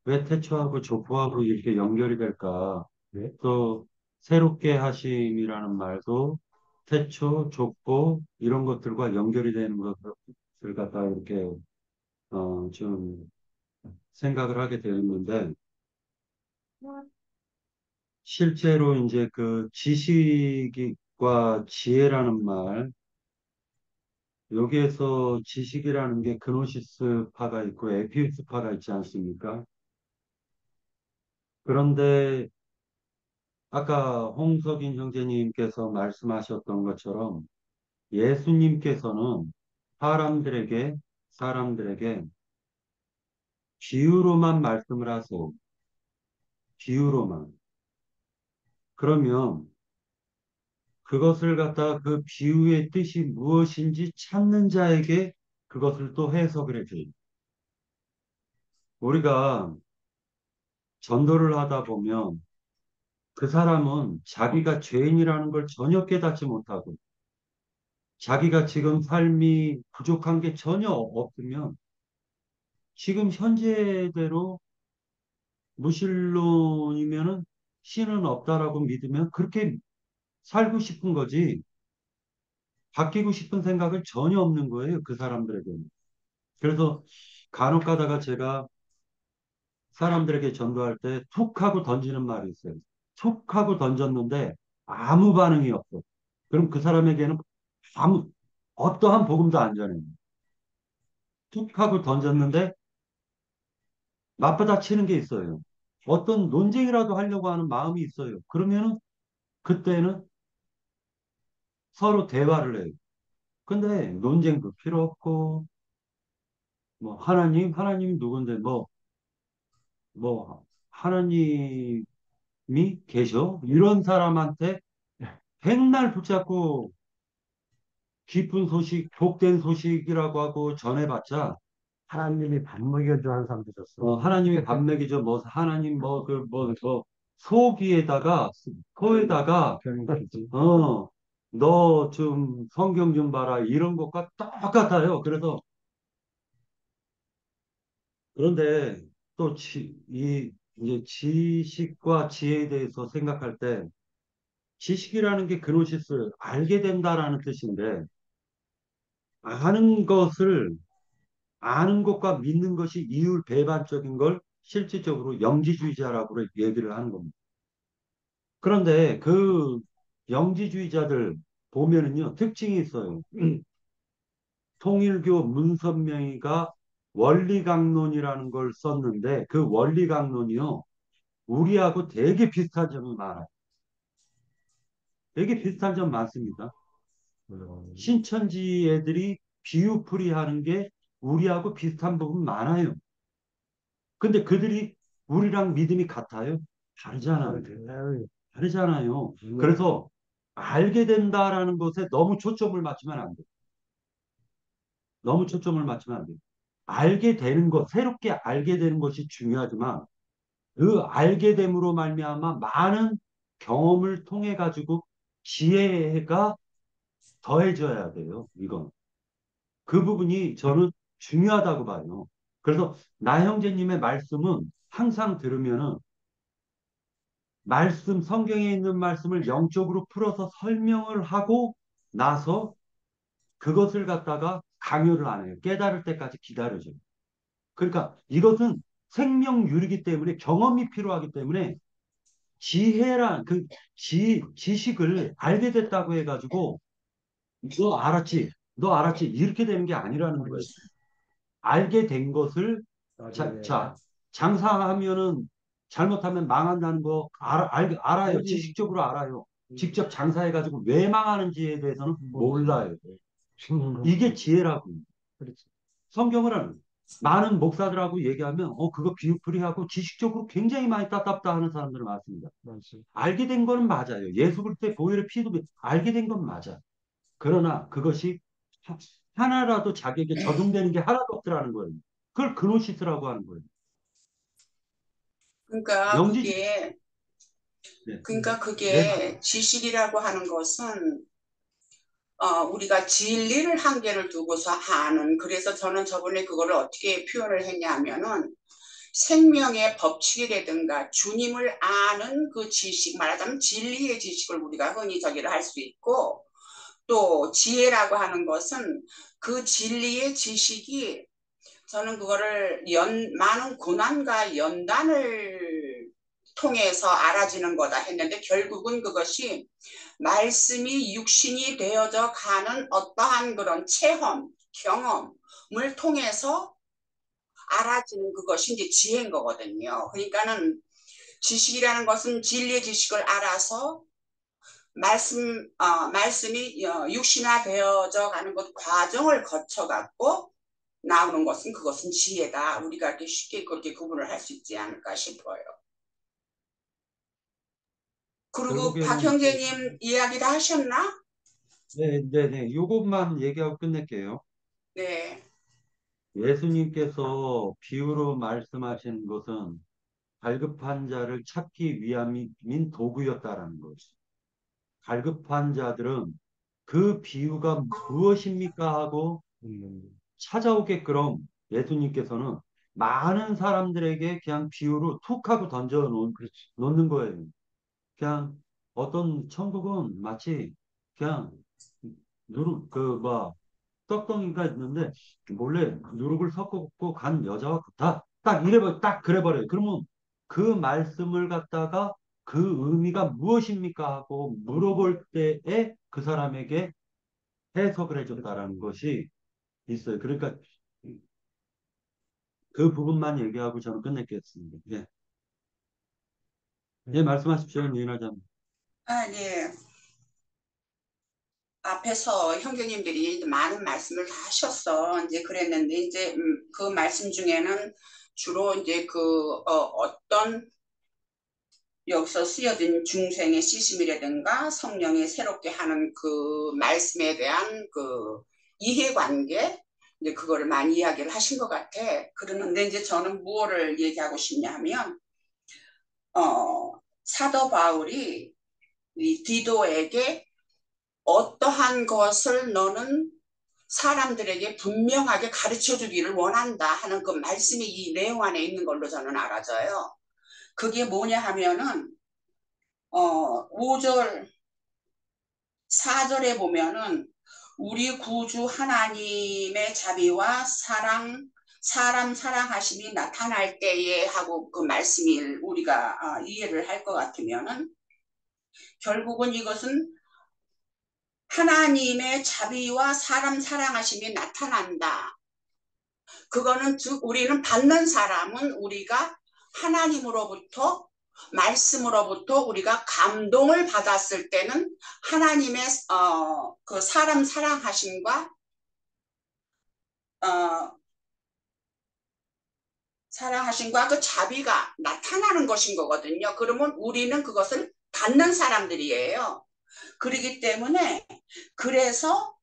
왜 태초하고 족보하고 이렇게 연결이 될까? 네. 또 새롭게 하심이라는 말도 태초, 족보 이런 것들과 연결이 되는 것을 갖다 이렇게 좀 생각을 하게 되었는데 실제로 이제 그 지식과 지혜라는 말 여기에서 지식이라는 게 그노시스 파가 있고 에피우스 파가 있지 않습니까? 그런데 아까 홍석인 형제님께서 말씀하셨던 것처럼 예수님께서는 사람들에게 사람들에게 비유로만 말씀을 하세요. 비유로만. 그러면 그것을 갖다 그 비유의 뜻이 무엇인지 찾는 자에게 그것을 또 해석을 해줘요. 우리가 전도를 하다 보면 그 사람은 자기가 죄인이라는 걸 전혀 깨닫지 못하고 자기가 지금 삶이 부족한 게 전혀 없으면 지금 현재대로 무신론이면은 신은 없다라고 믿으면 그렇게 살고 싶은 거지 바뀌고 싶은 생각을 전혀 없는 거예요. 그 사람들에게는. 그래서 간혹 가다가 제가 사람들에게 전도할 때 툭 하고 던지는 말이 있어요. 툭 하고 던졌는데 아무 반응이 없어. 그럼 그 사람에게는 아무 어떠한 복음도 안 전해요. 툭 하고 던졌는데 맞받아 치는 게 있어요. 어떤 논쟁이라도 하려고 하는 마음이 있어요. 그러면은 그때는 서로 대화를 해요. 근데 논쟁도 필요 없고 뭐 하나님이 누군데 뭐 하나님이 계셔? 이런 사람한테 백날 붙잡고 기쁜 소식, 복된 소식이라고 하고 전해봤자 하나님이 밥 먹여줘 하는 사람도 있었어. 하나님이 밥 먹이죠. 뭐 하나님 소기에다가 코에다가 병이지. 너 좀 성경 좀 봐라 이런 것과 똑같아요. 그래서 그런데 또 이제 지식과 지혜에 대해서 생각할 때 지식이라는 게 그노시스 알게 된다라는 뜻인데 아는 것을 아는 것과 믿는 것이 이율 배반적인 걸 실질적으로 영지주의자라고 얘기를 하는 겁니다. 그런데 그 영지주의자들 보면은요, 특징이 있어요. 통일교 문선명이가 원리강론이라는 걸 썼는데 그 원리강론이요, 우리하고 되게 비슷한 점이 많아요. 되게 비슷한 점 많습니다. 신천지 애들이 비유풀이 하는 게 우리하고 비슷한 부분 많아요. 근데 그들이 우리랑 믿음이 같아요? 다르잖아요. 다르잖아요. 그래서 알게 된다라는 것에 너무 초점을 맞추면 안 돼요. 너무 초점을 맞추면 안 돼요. 알게 되는 것, 새롭게 알게 되는 것이 중요하지만 그 알게 됨으로 말미암아 많은 경험을 통해 가지고 지혜가 더해져야 돼요. 이건. 그 부분이 저는 중요하다고 봐요. 그래서 나 형제님의 말씀은 항상 들으면은 성경에 있는 말씀을 영적으로 풀어서 설명을 하고 나서 그것을 갖다가 강요를 안 해요. 깨달을 때까지 기다려줘요. 그러니까 이것은 생명률이기 때문에 경험이 필요하기 때문에 지혜란 지식을 알게 됐다고 해가지고 너 알았지? 너 알았지? 이렇게 되는 게 아니라는 거예요. 알게 된 것을 자, 장사하면은 잘못하면 망한다는 거 알아요. 알지. 지식적으로 알아요. 직접 장사해가지고 왜 망하는지에 대해서는 몰라요. 이게 지혜라고. 그렇지. 성경을 많은 목사들하고 얘기하면 그거 비유풀이하고 지식적으로 굉장히 많이 따답다 하는 사람들은 많습니다. 맞지. 알게 된 거는 맞아요. 예수 그리스도의 보혈의 피도 알게 된 건 맞아. 그러나 그것이 하나라도 자기에게 적용되는 게 하나도 없더라는 거예요. 그걸 그노시스라고 하는 거예요. 그러니까 영지주의. 그게 네. 그러니까 네, 그게 지식이라고 하는 것은 우리가 진리를 한계를 두고서 하는, 그래서 저는 저번에 그거를 어떻게 표현을 했냐면은 생명의 법칙이라든가 주님을 아는 그 지식, 말하자면 진리의 지식을 우리가 흔히 저기를 할 수 있고, 또 지혜라고 하는 것은 그 진리의 지식이, 저는 그거를 많은 고난과 연단을 통해서 알아지는 거다 했는데, 결국은 그것이 말씀이 육신이 되어져 가는 어떠한 그런 체험, 경험을 통해서 알아지는 그것이 이제 지혜인 거거든요. 그러니까는 지식이라는 것은 진리의 지식을 알아서 말씀이 육신화 되어져 가는 것 과정을 거쳐 갖고 나오는 것은, 그것은 지혜다. 우리가 이렇게 쉽게 그렇게 구분을 할 수 있지 않을까 싶어요. 그리고 박 결국에는 형제님 이야기 다 하셨나? 네. 요것만 얘기하고 끝낼게요. 네. 예수님께서 비유로 말씀하신 것은 갈급한 자를 찾기 위함인 도구였다라는 것이. 갈급한 자들은 그 비유가 무엇입니까 하고 찾아오게끔 예수님께서는 많은 사람들에게 그냥 비유로 툭 하고 놓는 거예요. 그냥 어떤 천국은 마치 그냥 떡덩이가 있는데 몰래 누룩을 섞고 간 여자와 같아. 딱 그래버려요. 그러면 그 말씀을 갖다가 그 의미가 무엇입니까 하고 물어볼 때에 그 사람에게 해석을 해줬다라는 것이 있어요. 그러니까 그 부분만 얘기하고 저는 끝냈겠습니다. 예. 예, 말씀하십시오, 니나장. 네. 앞에서 형제님들이 많은 말씀을 다 하셨어. 이제 그랬는데, 이제 그 말씀 중에는 주로 이제 어떤 여기서 쓰여진 중생의 시심이라든가 성령이 새롭게 하는 그 말씀에 대한 그 이해관계, 이제 그거를 많이 이야기를 하신 것 같아. 그러는데 이제 저는 무엇을 얘기하고 싶냐 하면, 사도 바울이 이 디도에게 어떠한 것을 너는 사람들에게 분명하게 가르쳐 주기를 원한다 하는 그 말씀이 이 내용 안에 있는 걸로 저는 알아져요. 그게 뭐냐 하면은 5절 4절에 보면은 우리 구주 하나님의 자비와 사람 사랑하심이 나타날 때에 하고 그 말씀을 우리가 이해를 할 것 같으면은, 결국은 이것은 하나님의 자비와 사람 사랑하심이 나타난다. 그거는 즉 우리는 받는 사람은 우리가 하나님으로부터 말씀으로부터 우리가 감동을 받았을 때는 하나님의 그 사람 사랑하심과 그 자비가 나타나는 것인 거거든요. 그러면 우리는 그것을 받는 사람들이에요. 그렇기 때문에, 그래서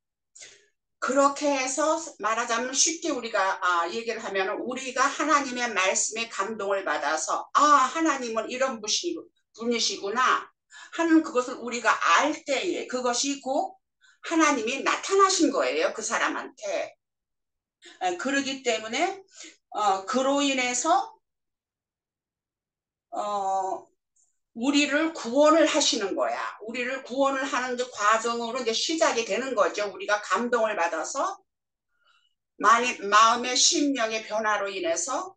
그렇게 해서 말하자면 쉽게 우리가 얘기를 하면, 우리가 하나님의 말씀에 감동을 받아서 하나님은 이런 분이시구나 하는 그것을 우리가 알 때에 그것이 곧 하나님이 나타나신 거예요, 그 사람한테. 그러기 때문에 그로 인해서 우리를 구원을 하시는 거야. 우리를 구원을 하는 그 과정으로 이제 시작이 되는 거죠. 우리가 감동을 받아서 마음의 심령의 변화로 인해서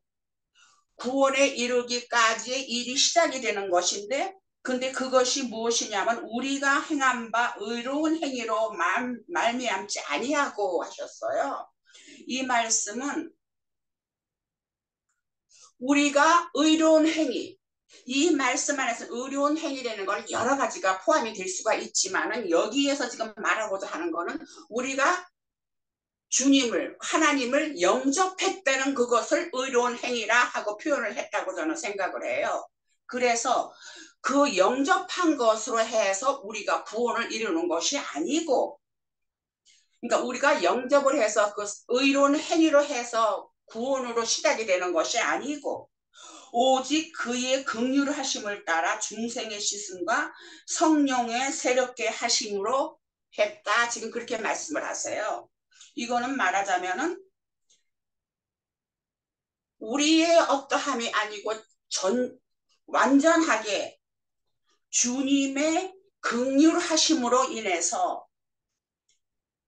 구원에 이르기까지의 일이 시작이 되는 것인데, 근데 그것이 무엇이냐면 우리가 행한 바 의로운 행위로 말미암지 아니하고 하셨어요. 이 말씀은 우리가 의로운 행위, 이 말씀 안에서 의로운 행위라는 건 여러 가지가 포함이 될 수가 있지만은, 여기에서 지금 말하고자 하는 거는 우리가 주님을 하나님을 영접했다는 그것을 의로운 행위라 하고 표현을 했다고 저는 생각을 해요. 그래서 그 영접한 것으로 해서 우리가 구원을 이루는 것이 아니고, 그러니까 우리가 영접을 해서 그 의로운 행위로 해서 구원으로 시작이 되는 것이 아니고, 오직 그의 긍휼하심을 따라 중생의 씻음과 성령의 새롭게 하심으로 했다. 지금 그렇게 말씀을 하세요. 이거는 말하자면은 우리의 어떠함이 아니고 완전하게 주님의 긍휼하심으로 인해서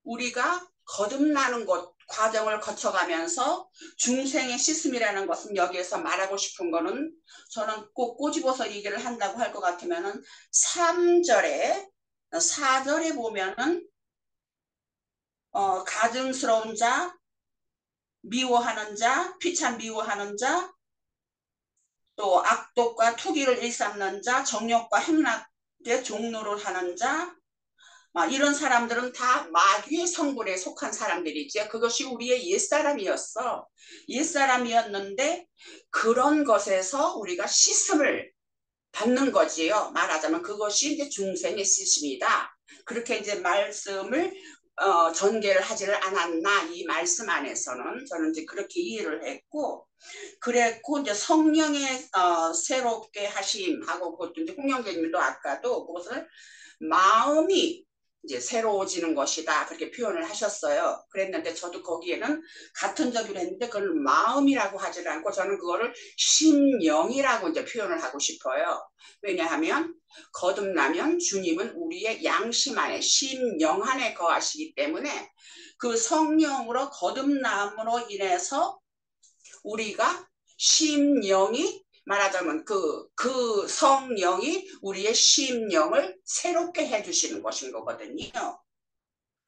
우리가 거듭나는 것 과정을 거쳐가면서 중생의 씻음이라는 것은 여기에서 말하고 싶은 거는 저는 꼭 꼬집어서 얘기를 한다고 할 것 같으면은 3절에 4절에 보면은 가증스러운 자, 미워하는 자, 피참 미워하는 자, 또 악독과 투기를 일삼는 자, 정욕과 행락의 종로를 하는 자, 이런 사람들은 다 마귀의 성분에 속한 사람들이죠. 그것이 우리의 옛사람이었어. 옛사람이었는데 그런 것에서 우리가 씻음을 받는 거지요. 말하자면 그것이 이제 중생의 씻음이다. 그렇게 이제 말씀을 전개를 하지를 않았나, 이 말씀 안에서는 저는 이제 그렇게 이해를 했고, 그랬고 이제 성령의 새롭게 하심하고, 그것도 이제 홍영재님도 아까도 그것을 마음이 이제 새로워지는 것이다, 그렇게 표현을 하셨어요. 그랬는데 저도 거기에는 같은 적으로 했는데 그걸 마음이라고 하지 않고 저는 그거를 심령이라고 이제 표현을 하고 싶어요. 왜냐하면 거듭나면 주님은 우리의 양심 안에 심령 안에 거하시기 때문에 그 성령으로 거듭남으로 인해서 우리가 심령이 말하자면 그 성령이 우리의 심령을 새롭게 해주시는 것인 거거든요.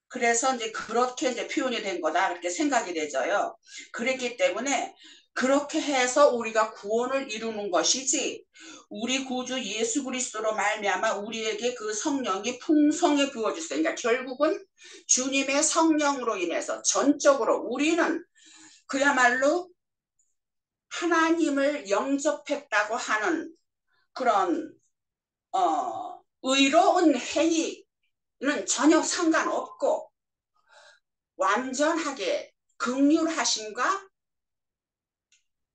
그래서 이제 그렇게 이제 표현이 된 거다, 이렇게 생각이 되져요. 그랬기 때문에 그렇게 해서 우리가 구원을 이루는 것이지, 우리 구주 예수 그리스도로 말미암아 우리에게 그 성령이 풍성히 부어주세요. 그러니까 결국은 주님의 성령으로 인해서 전적으로 우리는 그야말로 하나님을 영접했다고 하는 그런 의로운 행위는 전혀 상관없고 완전하게 긍휼하심과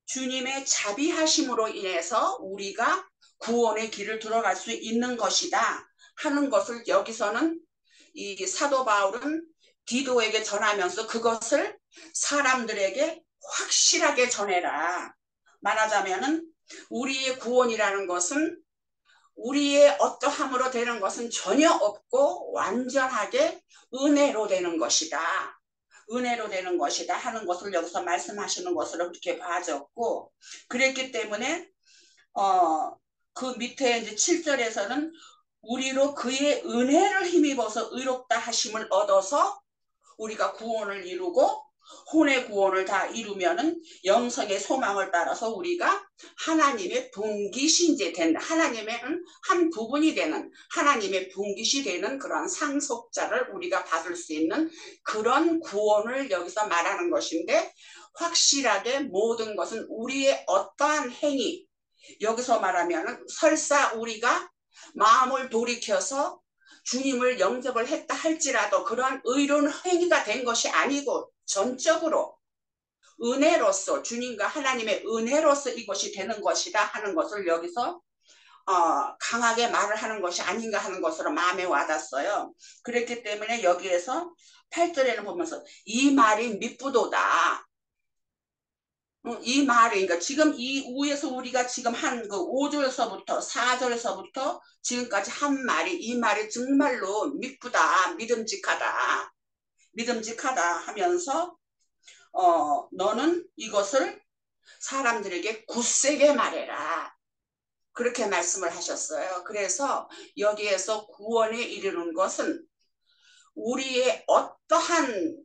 주님의 자비하심으로 인해서 우리가 구원의 길을 들어갈 수 있는 것이다 하는 것을 여기서는 이 사도 바울은 디도에게 전하면서 그것을 사람들에게 확실하게 전해라. 말하자면은 우리의 구원이라는 것은 우리의 어떠함으로 되는 것은 전혀 없고 완전하게 은혜로 되는 것이다. 은혜로 되는 것이다 하는 것을 여기서 말씀하시는 것으로 그렇게 봐졌고, 그랬기 때문에 그 밑에 이제 7절에서는 우리로 그의 은혜를 힘입어서 의롭다 하심을 얻어서 우리가 구원을 이루고 혼의 구원을 다 이루면은 영성의 소망을 따라서 우리가 하나님의 분깃이 이제 된, 하나님의 한 부분이 되는, 하나님의 분깃이 되는 그런 상속자를 우리가 받을 수 있는 그런 구원을 여기서 말하는 것인데, 확실하게 모든 것은 우리의 어떠한 행위, 여기서 말하면 설사 우리가 마음을 돌이켜서 주님을 영접을 했다 할지라도 그러한 의로운 행위가 된 것이 아니고 전적으로 은혜로서 주님과 하나님의 은혜로서 이것이 되는 것이다 하는 것을 여기서 강하게 말을 하는 것이 아닌가 하는 것으로 마음에 와닿았어요. 그랬기 때문에 여기에서 8절에는 보면서 이 말이 미쁘도다. 이 말이, 그러니까 지금 이 위에서 우리가 지금 한 그 5절에서부터 4절에서부터 지금까지 한 말이, 이 말이 정말로 미쁘다, 믿음직하다, 믿음직하다 하면서 너는 이것을 사람들에게 굳세게 말해라, 그렇게 말씀을 하셨어요. 그래서 여기에서 구원에 이르는 것은 우리의 어떠한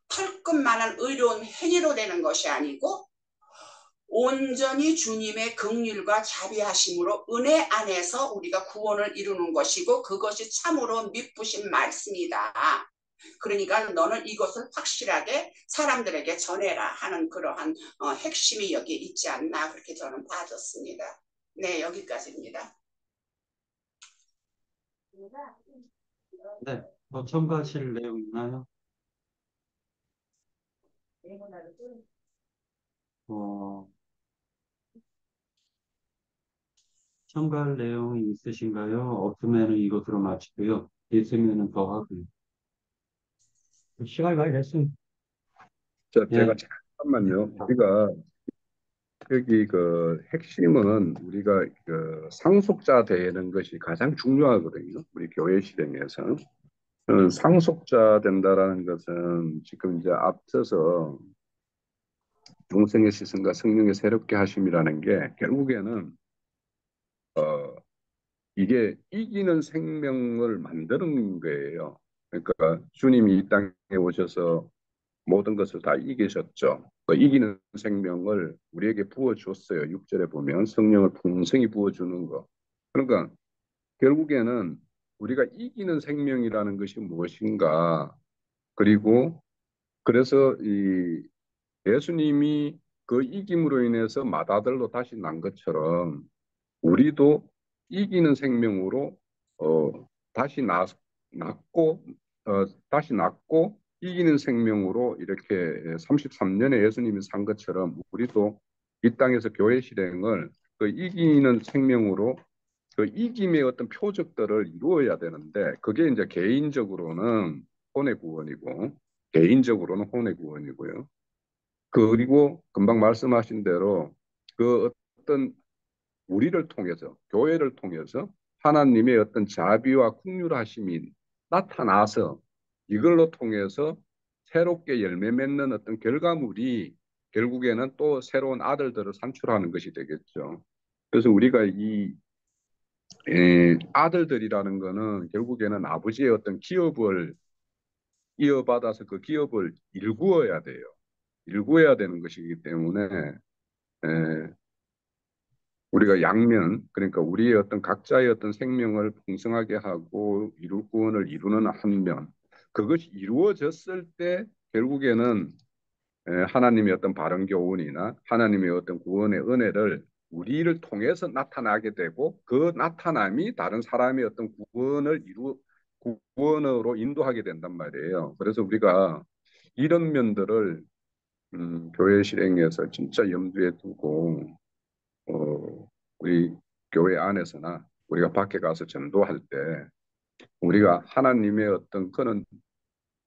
털끝만한 의로운 행위로 되는 것이 아니고 온전히 주님의 긍휼과 자비하심으로 은혜 안에서 우리가 구원을 이루는 것이고 그것이 참으로 미쁘신 말씀이다. 그러니까 너는 이것을 확실하게 사람들에게 전해라 하는 그러한 핵심이 여기에 있지 않나 그렇게 저는 봐졌습니다. 네, 여기까지입니다. 네, 더 첨가하실 내용 있나요? 첨가할 내용이 있으신가요? 없으면 이것으로 마치고요. 있으면 더 하고요. 시간이 많이 됐습니다. 제가 예, 잠깐만요. 우리가 여기 그 핵심은 우리가 그 상속자 되는 것이 가장 중요하거든요. 우리 교회 실행에서. 상속자 된다라는 것은 지금 이제 앞서서 중생의 시선과 성령의 새롭게 하심이라는 게 결국에는 이게 이기는 생명을 만드는 거예요. 그러니까 주님이 이 땅에 오셔서 모든 것을 다 이기셨죠. 그 이기는 생명을 우리에게 부어줬어요. 6절에 보면 성령을 풍성히 부어주는 거. 그러니까 결국에는 우리가 이기는 생명이라는 것이 무엇인가. 그리고 그래서 이 예수님이 그 이김으로 인해서 맏아들로 다시 난 것처럼 우리도 이기는 생명으로 어, 다시 낳고 다시 낳고 이기는 생명으로 이렇게 33년에 예수님이 산 것처럼 우리도 이 땅에서 교회 실행을 그 이기는 생명으로 그 이김의 어떤 표적들을 이루어야 되는데 그게 이제 개인적으로는 혼의 구원이고 개인적으로는 혼의 구원이고요. 그리고 금방 말씀하신 대로 그 어떤 우리를 통해서 교회를 통해서 하나님의 어떤 자비와 긍휼하심이 나타나서 이걸로 통해서 새롭게 열매 맺는 어떤 결과물이 결국에는 또 새로운 아들들을 산출하는 것이 되겠죠. 그래서 우리가 이 아들들이라는 거는 결국에는 아버지의 어떤 기업을 이어받아서 그 기업을 일구어야 돼요. 일구어야 되는 것이기 때문에 에, 우리가 양면, 그러니까 우리의 어떤 각자의 어떤 생명을 풍성하게 하고 이룰 구원을 이루는 한 면, 그것이 이루어졌을 때 결국에는 하나님의 어떤 바른 교훈이나 하나님의 어떤 구원의 은혜를 우리를 통해서 나타나게 되고 그 나타남이 다른 사람의 어떤 구원으로 인도하게 된단 말이에요. 그래서 우리가 이런 면들을 교회 실행에서 진짜 염두에 두고 우리 교회 안에서나 우리가 밖에 가서 전도할 때 우리가 하나님의 어떤 그런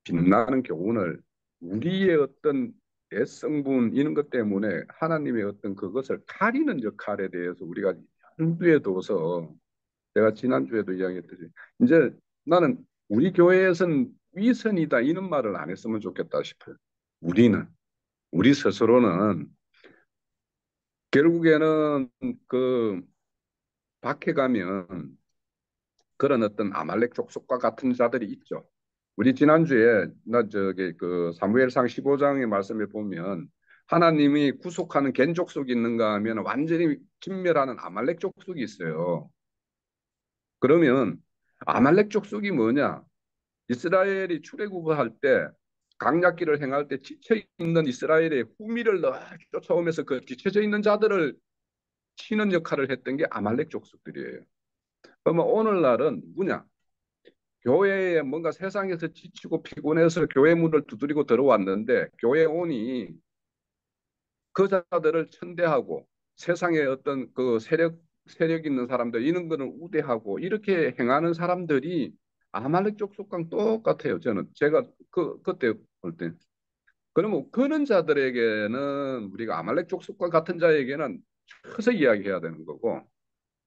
빛나는 교훈을 우리의 어떤 내성분 이런 것 때문에 하나님의 어떤 그것을 가리는 역할에 대해서 우리가 염두에 둬서 제가 지난주에도 이야기했듯이 이제 나는 우리 교회에선 위선이다 이런 말을 안 했으면 좋겠다 싶어요. 우리 스스로는 결국에는 그 밖에 가면 그런 어떤 아말렉 족속과 같은 자들이 있죠. 우리 지난주에 나 저기 그 사무엘상 15장의 말씀에 보면 하나님이 구속하는 겐 족속이 있는가 하면 완전히 진멸하는 아말렉 족속이 있어요. 그러면 아말렉 족속이 뭐냐? 이스라엘이 출애굽을 때 강약기를 행할 때 지쳐 있는 이스라엘의 후미를 쫓아오면서 그 뒤쳐져 있는 자들을 치는 역할을 했던 게 아말렉 족속들이에요. 그러면 오늘날은 누구냐? 교회에 뭔가 세상에서 지치고 피곤해서 교회 문을 두드리고 들어왔는데 교회 오니 그 자들을 천대하고 세상에 어떤 그 세력 있는 사람들 이런 거는 우대하고 이렇게 행하는 사람들이 아말렉 족속과 똑같아요. 제가 그때 볼 때. 그러면 그런 자들에게는 우리가 아말렉 족속과 같은 자에게는 서서 이야기해야 되는 거고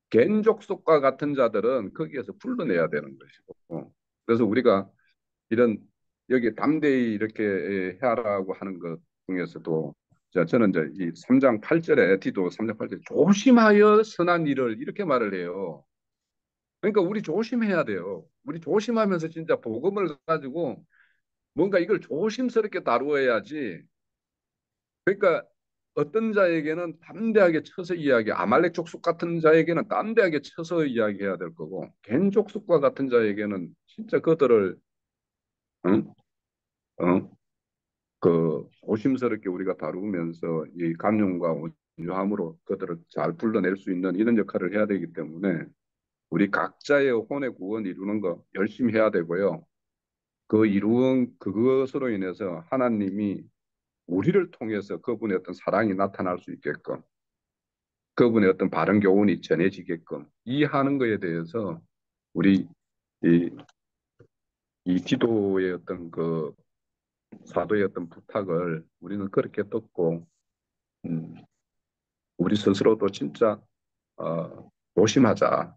겐 족속과 같은 자들은 거기에서 불러내야 되는 것이고 그래서 우리가 이런 여기 담대히 이렇게 해라고 하는 것 중에서도 저는 이제 이 3장 8절에 디도 3장 8절에 조심하여 선한 일을 이렇게 말을 해요. 그러니까 우리 조심해야 돼요. 우리 조심하면서 진짜 복음을 가지고 뭔가 이걸 조심스럽게 다루어야지. 그러니까 어떤 자에게는 담대하게 쳐서 아말렉 족속 같은 자에게는 담대하게 쳐서 이야기해야 될 거고 겐 족속과 같은 자에게는 진짜 그들을 응? 어? 그 조심스럽게 우리가 다루면서 이 감용과 온유함으로 그들을 잘 불러낼 수 있는 이런 역할을 해야 되기 때문에 우리 각자의 혼의 구원 이루는 거 열심히 해야 되고요. 그 이루은 그것으로 인해서 하나님이 우리를 통해서 그분의 어떤 사랑이 나타날 수 있게끔 그분의 어떤 바른 교훈이 전해지게끔 이 하는 거에 대해서 우리 이, 이 기도의 어떤 그 사도의 어떤 부탁을 우리는 그렇게 듣고 음, 우리 스스로도 진짜 조심하자.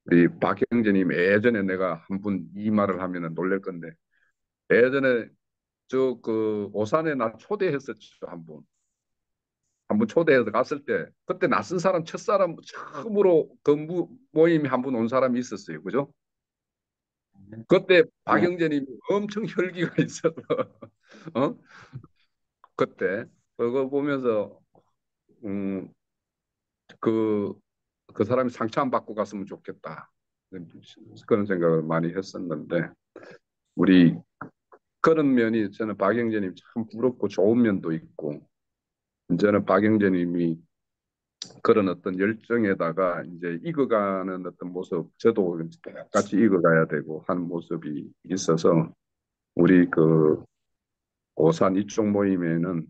우리 박형제님 예전에 내가 한 분 이 말을 하면은 놀랄 건데 예전에 저 그 오산에 나 초대했었죠 한 분. 한 분 초대해서 갔을 때 그때 낯선 사람 첫사람 처음으로 그 모임에 한 분 온 사람이 있었어요. 그죠? 그때 네. 박영재님이 엄청 혈기가 있어서 어? 그때 그거 보면서 음, 그, 그 사람이 상처 안 받고 갔으면 좋겠다. 그런 생각을 많이 했었는데 우리 그런 면이 저는 박영재님 참 부럽고 좋은 면도 있고 저는 박영재님이 그런 어떤 열정에다가 이제 익어가는 어떤 모습 저도 똑같이 익어가야 되고 하는 모습이 있어서 우리 그 오산 이쪽 모임에는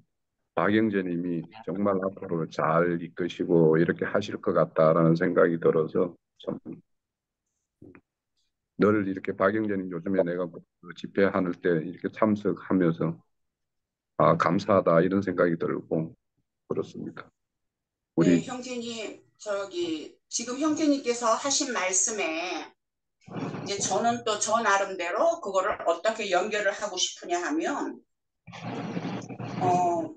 박영재님이 정말 앞으로 잘 이끄시고 이렇게 하실 것 같다라는 생각이 들어서 참 늘 이렇게 박영재님 요즘에 내가 그 집회하는 때 이렇게 참석하면서 아 감사하다 이런 생각이 들고 그렇습니다. 네, 우리 형제님, 지금 형제님께서 하신 말씀에, 이제 저는 또 저 나름대로 그거를 어떻게 연결을 하고 싶으냐 하면, 어,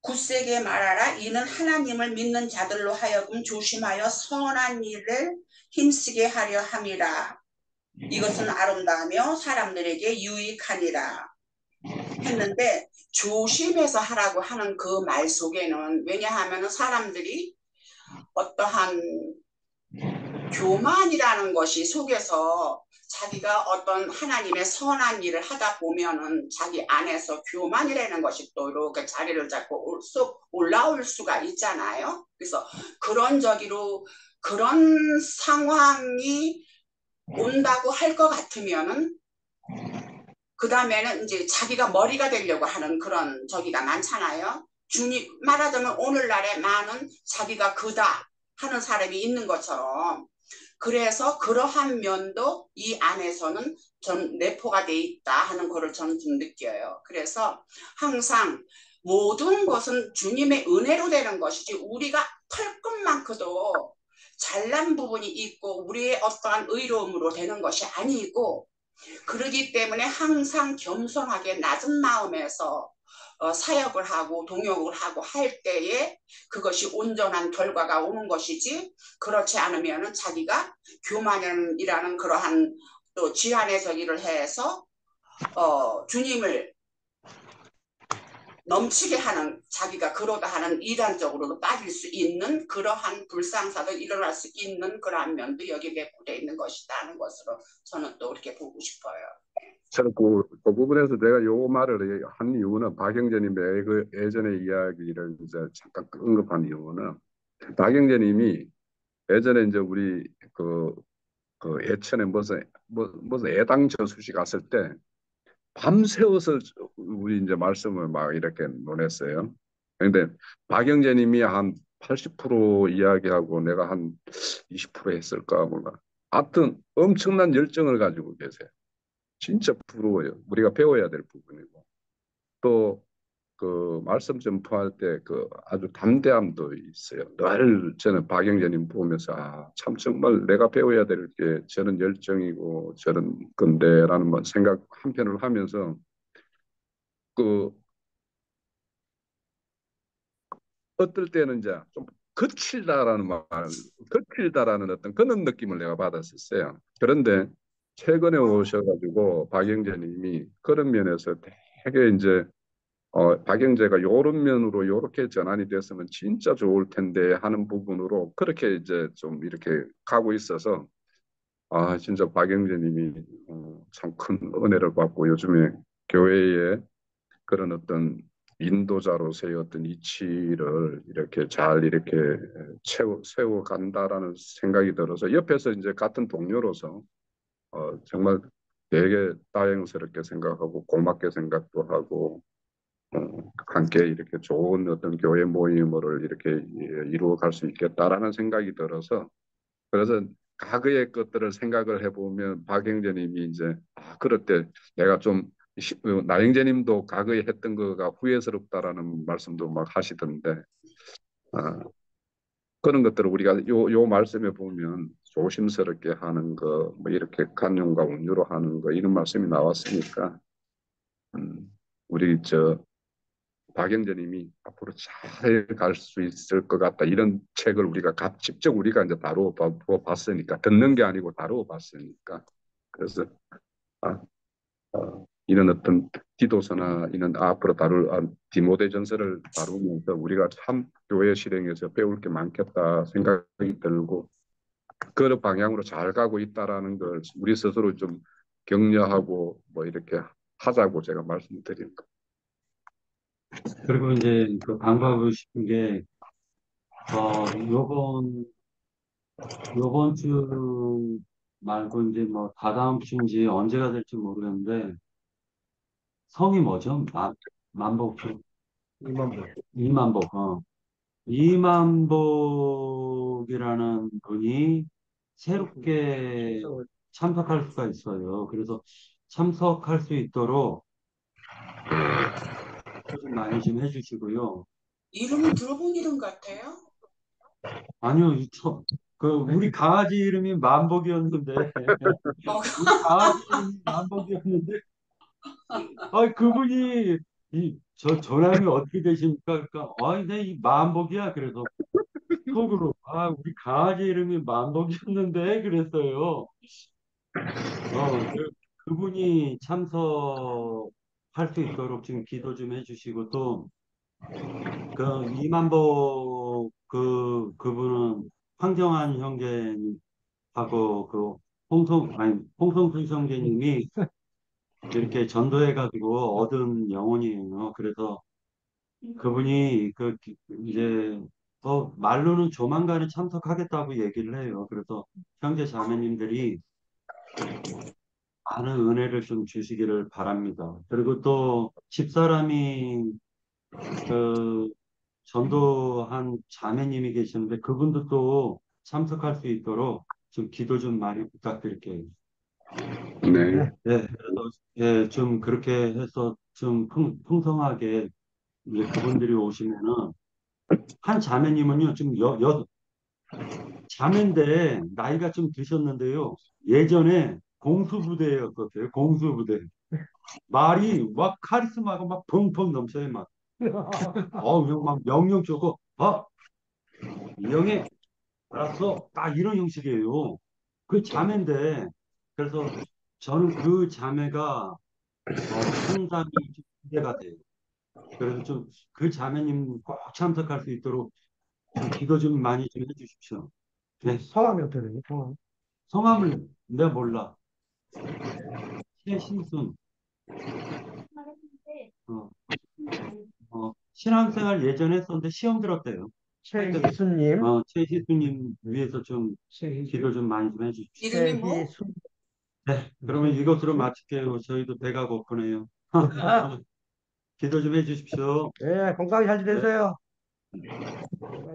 굳세게 말하라. 이는 하나님을 믿는 자들로 하여금 조심하여 선한 일을 힘쓰게 하려 함이라. 이것은 아름다우며 사람들에게 유익하니라. 했는데, 조심해서 하라고 하는 그 말 속에는, 왜냐하면 사람들이 어떠한 교만이라는 것이 속에서 자기가 어떤 하나님의 선한 일을 하다 보면은 자기 안에서 교만이라는 것이 또 이렇게 자리를 잡고 쏙 올라올 수가 있잖아요. 그래서 그런 저기로 그런 상황이 온다고 할 것 같으면은 그 다음에는 이제 자기가 머리가 되려고 하는 그런 저기가 많잖아요. 주님 말하자면 오늘날에 많은 자기가 그다 하는 사람이 있는 것처럼 그래서 그러한 면도 이 안에서는 전 내포가 돼 있다 하는 거를 저는 좀 느껴요. 그래서 항상 모든 것은 주님의 은혜로 되는 것이지 우리가 털끝만큼도 잘난 부분이 있고 우리의 어떠한 의로움으로 되는 것이 아니고 그러기 때문에 항상 겸손하게 낮은 마음에서 사역을 하고 동역을 하고 할 때에 그것이 온전한 결과가 오는 것이지 그렇지 않으면 자기가 교만이라는 그러한 또 지한의 저기를 해서 주님을 넘치게 하는 자기가 그러다 하는 이단적으로도 빠질 수 있는 그러한 불상사도 일어날 수 있는 그러한 면도 여기 내포되어 있는 것이다 하는 것으로 저는 또 이렇게 보고 싶어요. 저는 그 부분에서 내가 요 말을 한 이유는 박영재님의 그 예전의 이야기를 이제 잠깐 언급한 이유는 박영재님이 예전에 이제 우리 그 예천에 무슨 애당 저수지 갔을 때 밤새워서 우리 이제 말씀을 막 이렇게 논했어요. 그런데 박영재님이 한 80% 이야기하고 내가 한 20% 했을까 몰라. 하여튼 엄청난 열정을 가지고 계세요. 진짜 부러워요. 우리가 배워야 될 부분이고. 또 그 말씀 전파할 때 그 아주 담대함도 있어요. 늘 저는 박영재님 보면서 아, 참 정말 내가 배워야 될 게 저런 열정이고 저런 건데라는 생각 한편을 하면서 그 어떨 때는 이제 좀 거칠다라는 거칠다라는 어떤 그런 느낌을 내가 받았었어요. 그런데 최근에 오셔가지고 박영재님이 그런 면에서 되게 이제 박영재가 요런 면으로 요렇게 전환이 됐으면 진짜 좋을 텐데 하는 부분으로 그렇게 이제 좀 이렇게 가고 있어서 진짜 박영재님이 참 큰 은혜를 받고 요즘에 교회에 그런 어떤 인도자로서의 어떤 이치를 이렇게 잘 이렇게 세워간다라는 생각이 들어서 옆에서 이제 같은 동료로서 정말 되게 다행스럽게 생각하고 고맙게 생각도 하고 함께 이렇게 좋은 어떤 교회 모임을 이렇게 이루어 갈 수 있겠다라는 생각이 들어서 그래서 과거의 것들을 생각을 해보면 박영재님이 이제 그럴 때 내가 좀 나영재님도 과거에 했던 거가 후회스럽다라는 말씀도 막 하시던데 아, 그런 것들을 우리가 요 말씀에 보면 조심스럽게 하는 거, 뭐 이렇게 간용과 온유로 하는 거 이런 말씀이 나왔으니까 우리 박영재님이 앞으로 잘 갈 수 있을 것 같다. 이런 책을 우리가 직접 우리가 이제 다루어 봤으니까 듣는 게 아니고 다루어 봤으니까 그래서 아, 이런 어떤 디도서나 이런 앞으로 다룰 디모데전서를 다루면서 우리가 참 교회 실행에서 배울 게 많겠다 생각이 들고 그 방향으로 잘 가고 있다라는 걸 우리 스스로 좀 격려하고 뭐 이렇게 하자고 제가 말씀드립니다. 그리고 이제 그 강조하고 싶은 게, 요번 주 말고 이제 뭐 다다음 주인지 언제가 될지 모르겠는데, 성이 뭐죠? 만복, 이만복. 이만복, 이만복이라는 분이 새롭게 참석할 수가 있어요. 그래서 참석할 수 있도록 좀 많이 좀 해주시고요. 이름은 들어본 이름 같아요. 아니요, 우리 강아지 이름이 만복이었는데, 어, 우리 강아지 이름이 만복이었는데, 그분이, 전함이 어떻게 되십니까? 그러니까, 네, 이 만복이야. 그래서, 속으로, 우리 강아지 이름이 만복이었는데, 그랬어요. 그분이 참석할 수 있도록 지금 기도 좀 해주시고, 또, 이만복, 그분은 황정한 형제님하고, 홍성수 형제님이 이렇게 전도해가지고 얻은 영혼이에요. 그래서 그분이 이제 말로는 조만간에 참석하겠다고 얘기를 해요. 그래서 형제 자매님들이 많은 은혜를 좀 주시기를 바랍니다. 그리고 또 집사람이 그 전도한 자매님이 계시는데 그분도 또 참석할 수 있도록 좀 기도 좀 많이 부탁드릴게요. 네. 네, 그래서 좀 그렇게 해서 좀 풍성하게 이제 그분들이 오시면은 한 자매님은요 좀 자매인데 나이가 좀 드셨는데요. 예전에 공수부대였었어요. 공수부대. 말이 막 카리스마가 막 펑펑 넘쳐요. 막. 그냥 막 명령 주고, 이영애, 알았어. 딱 이런 형식이에요. 그 자매인데, 그래서 저는 그 자매가 상당히 좀 기대가 돼요. 그래서 좀 그 자매님 꼭 참석할 수 있도록 좀 기도 좀 많이 좀 해주십시오. 네. 성함이 어떻게 되니? 성함. 성함을 내가 몰라. 최신순. 어, 신앙생활 예전에 했었는데 시험 들었대요. 최희순님. 최희순님 위해서 좀 기도 좀 많이 좀 해주십시오. 이름이 뭐? 최희순. 네. 그러면 이것으로 마칠게요. 저희도 배가 고프네요. 기도 좀 해주십시오. 네, 건강히 잘 지내세요.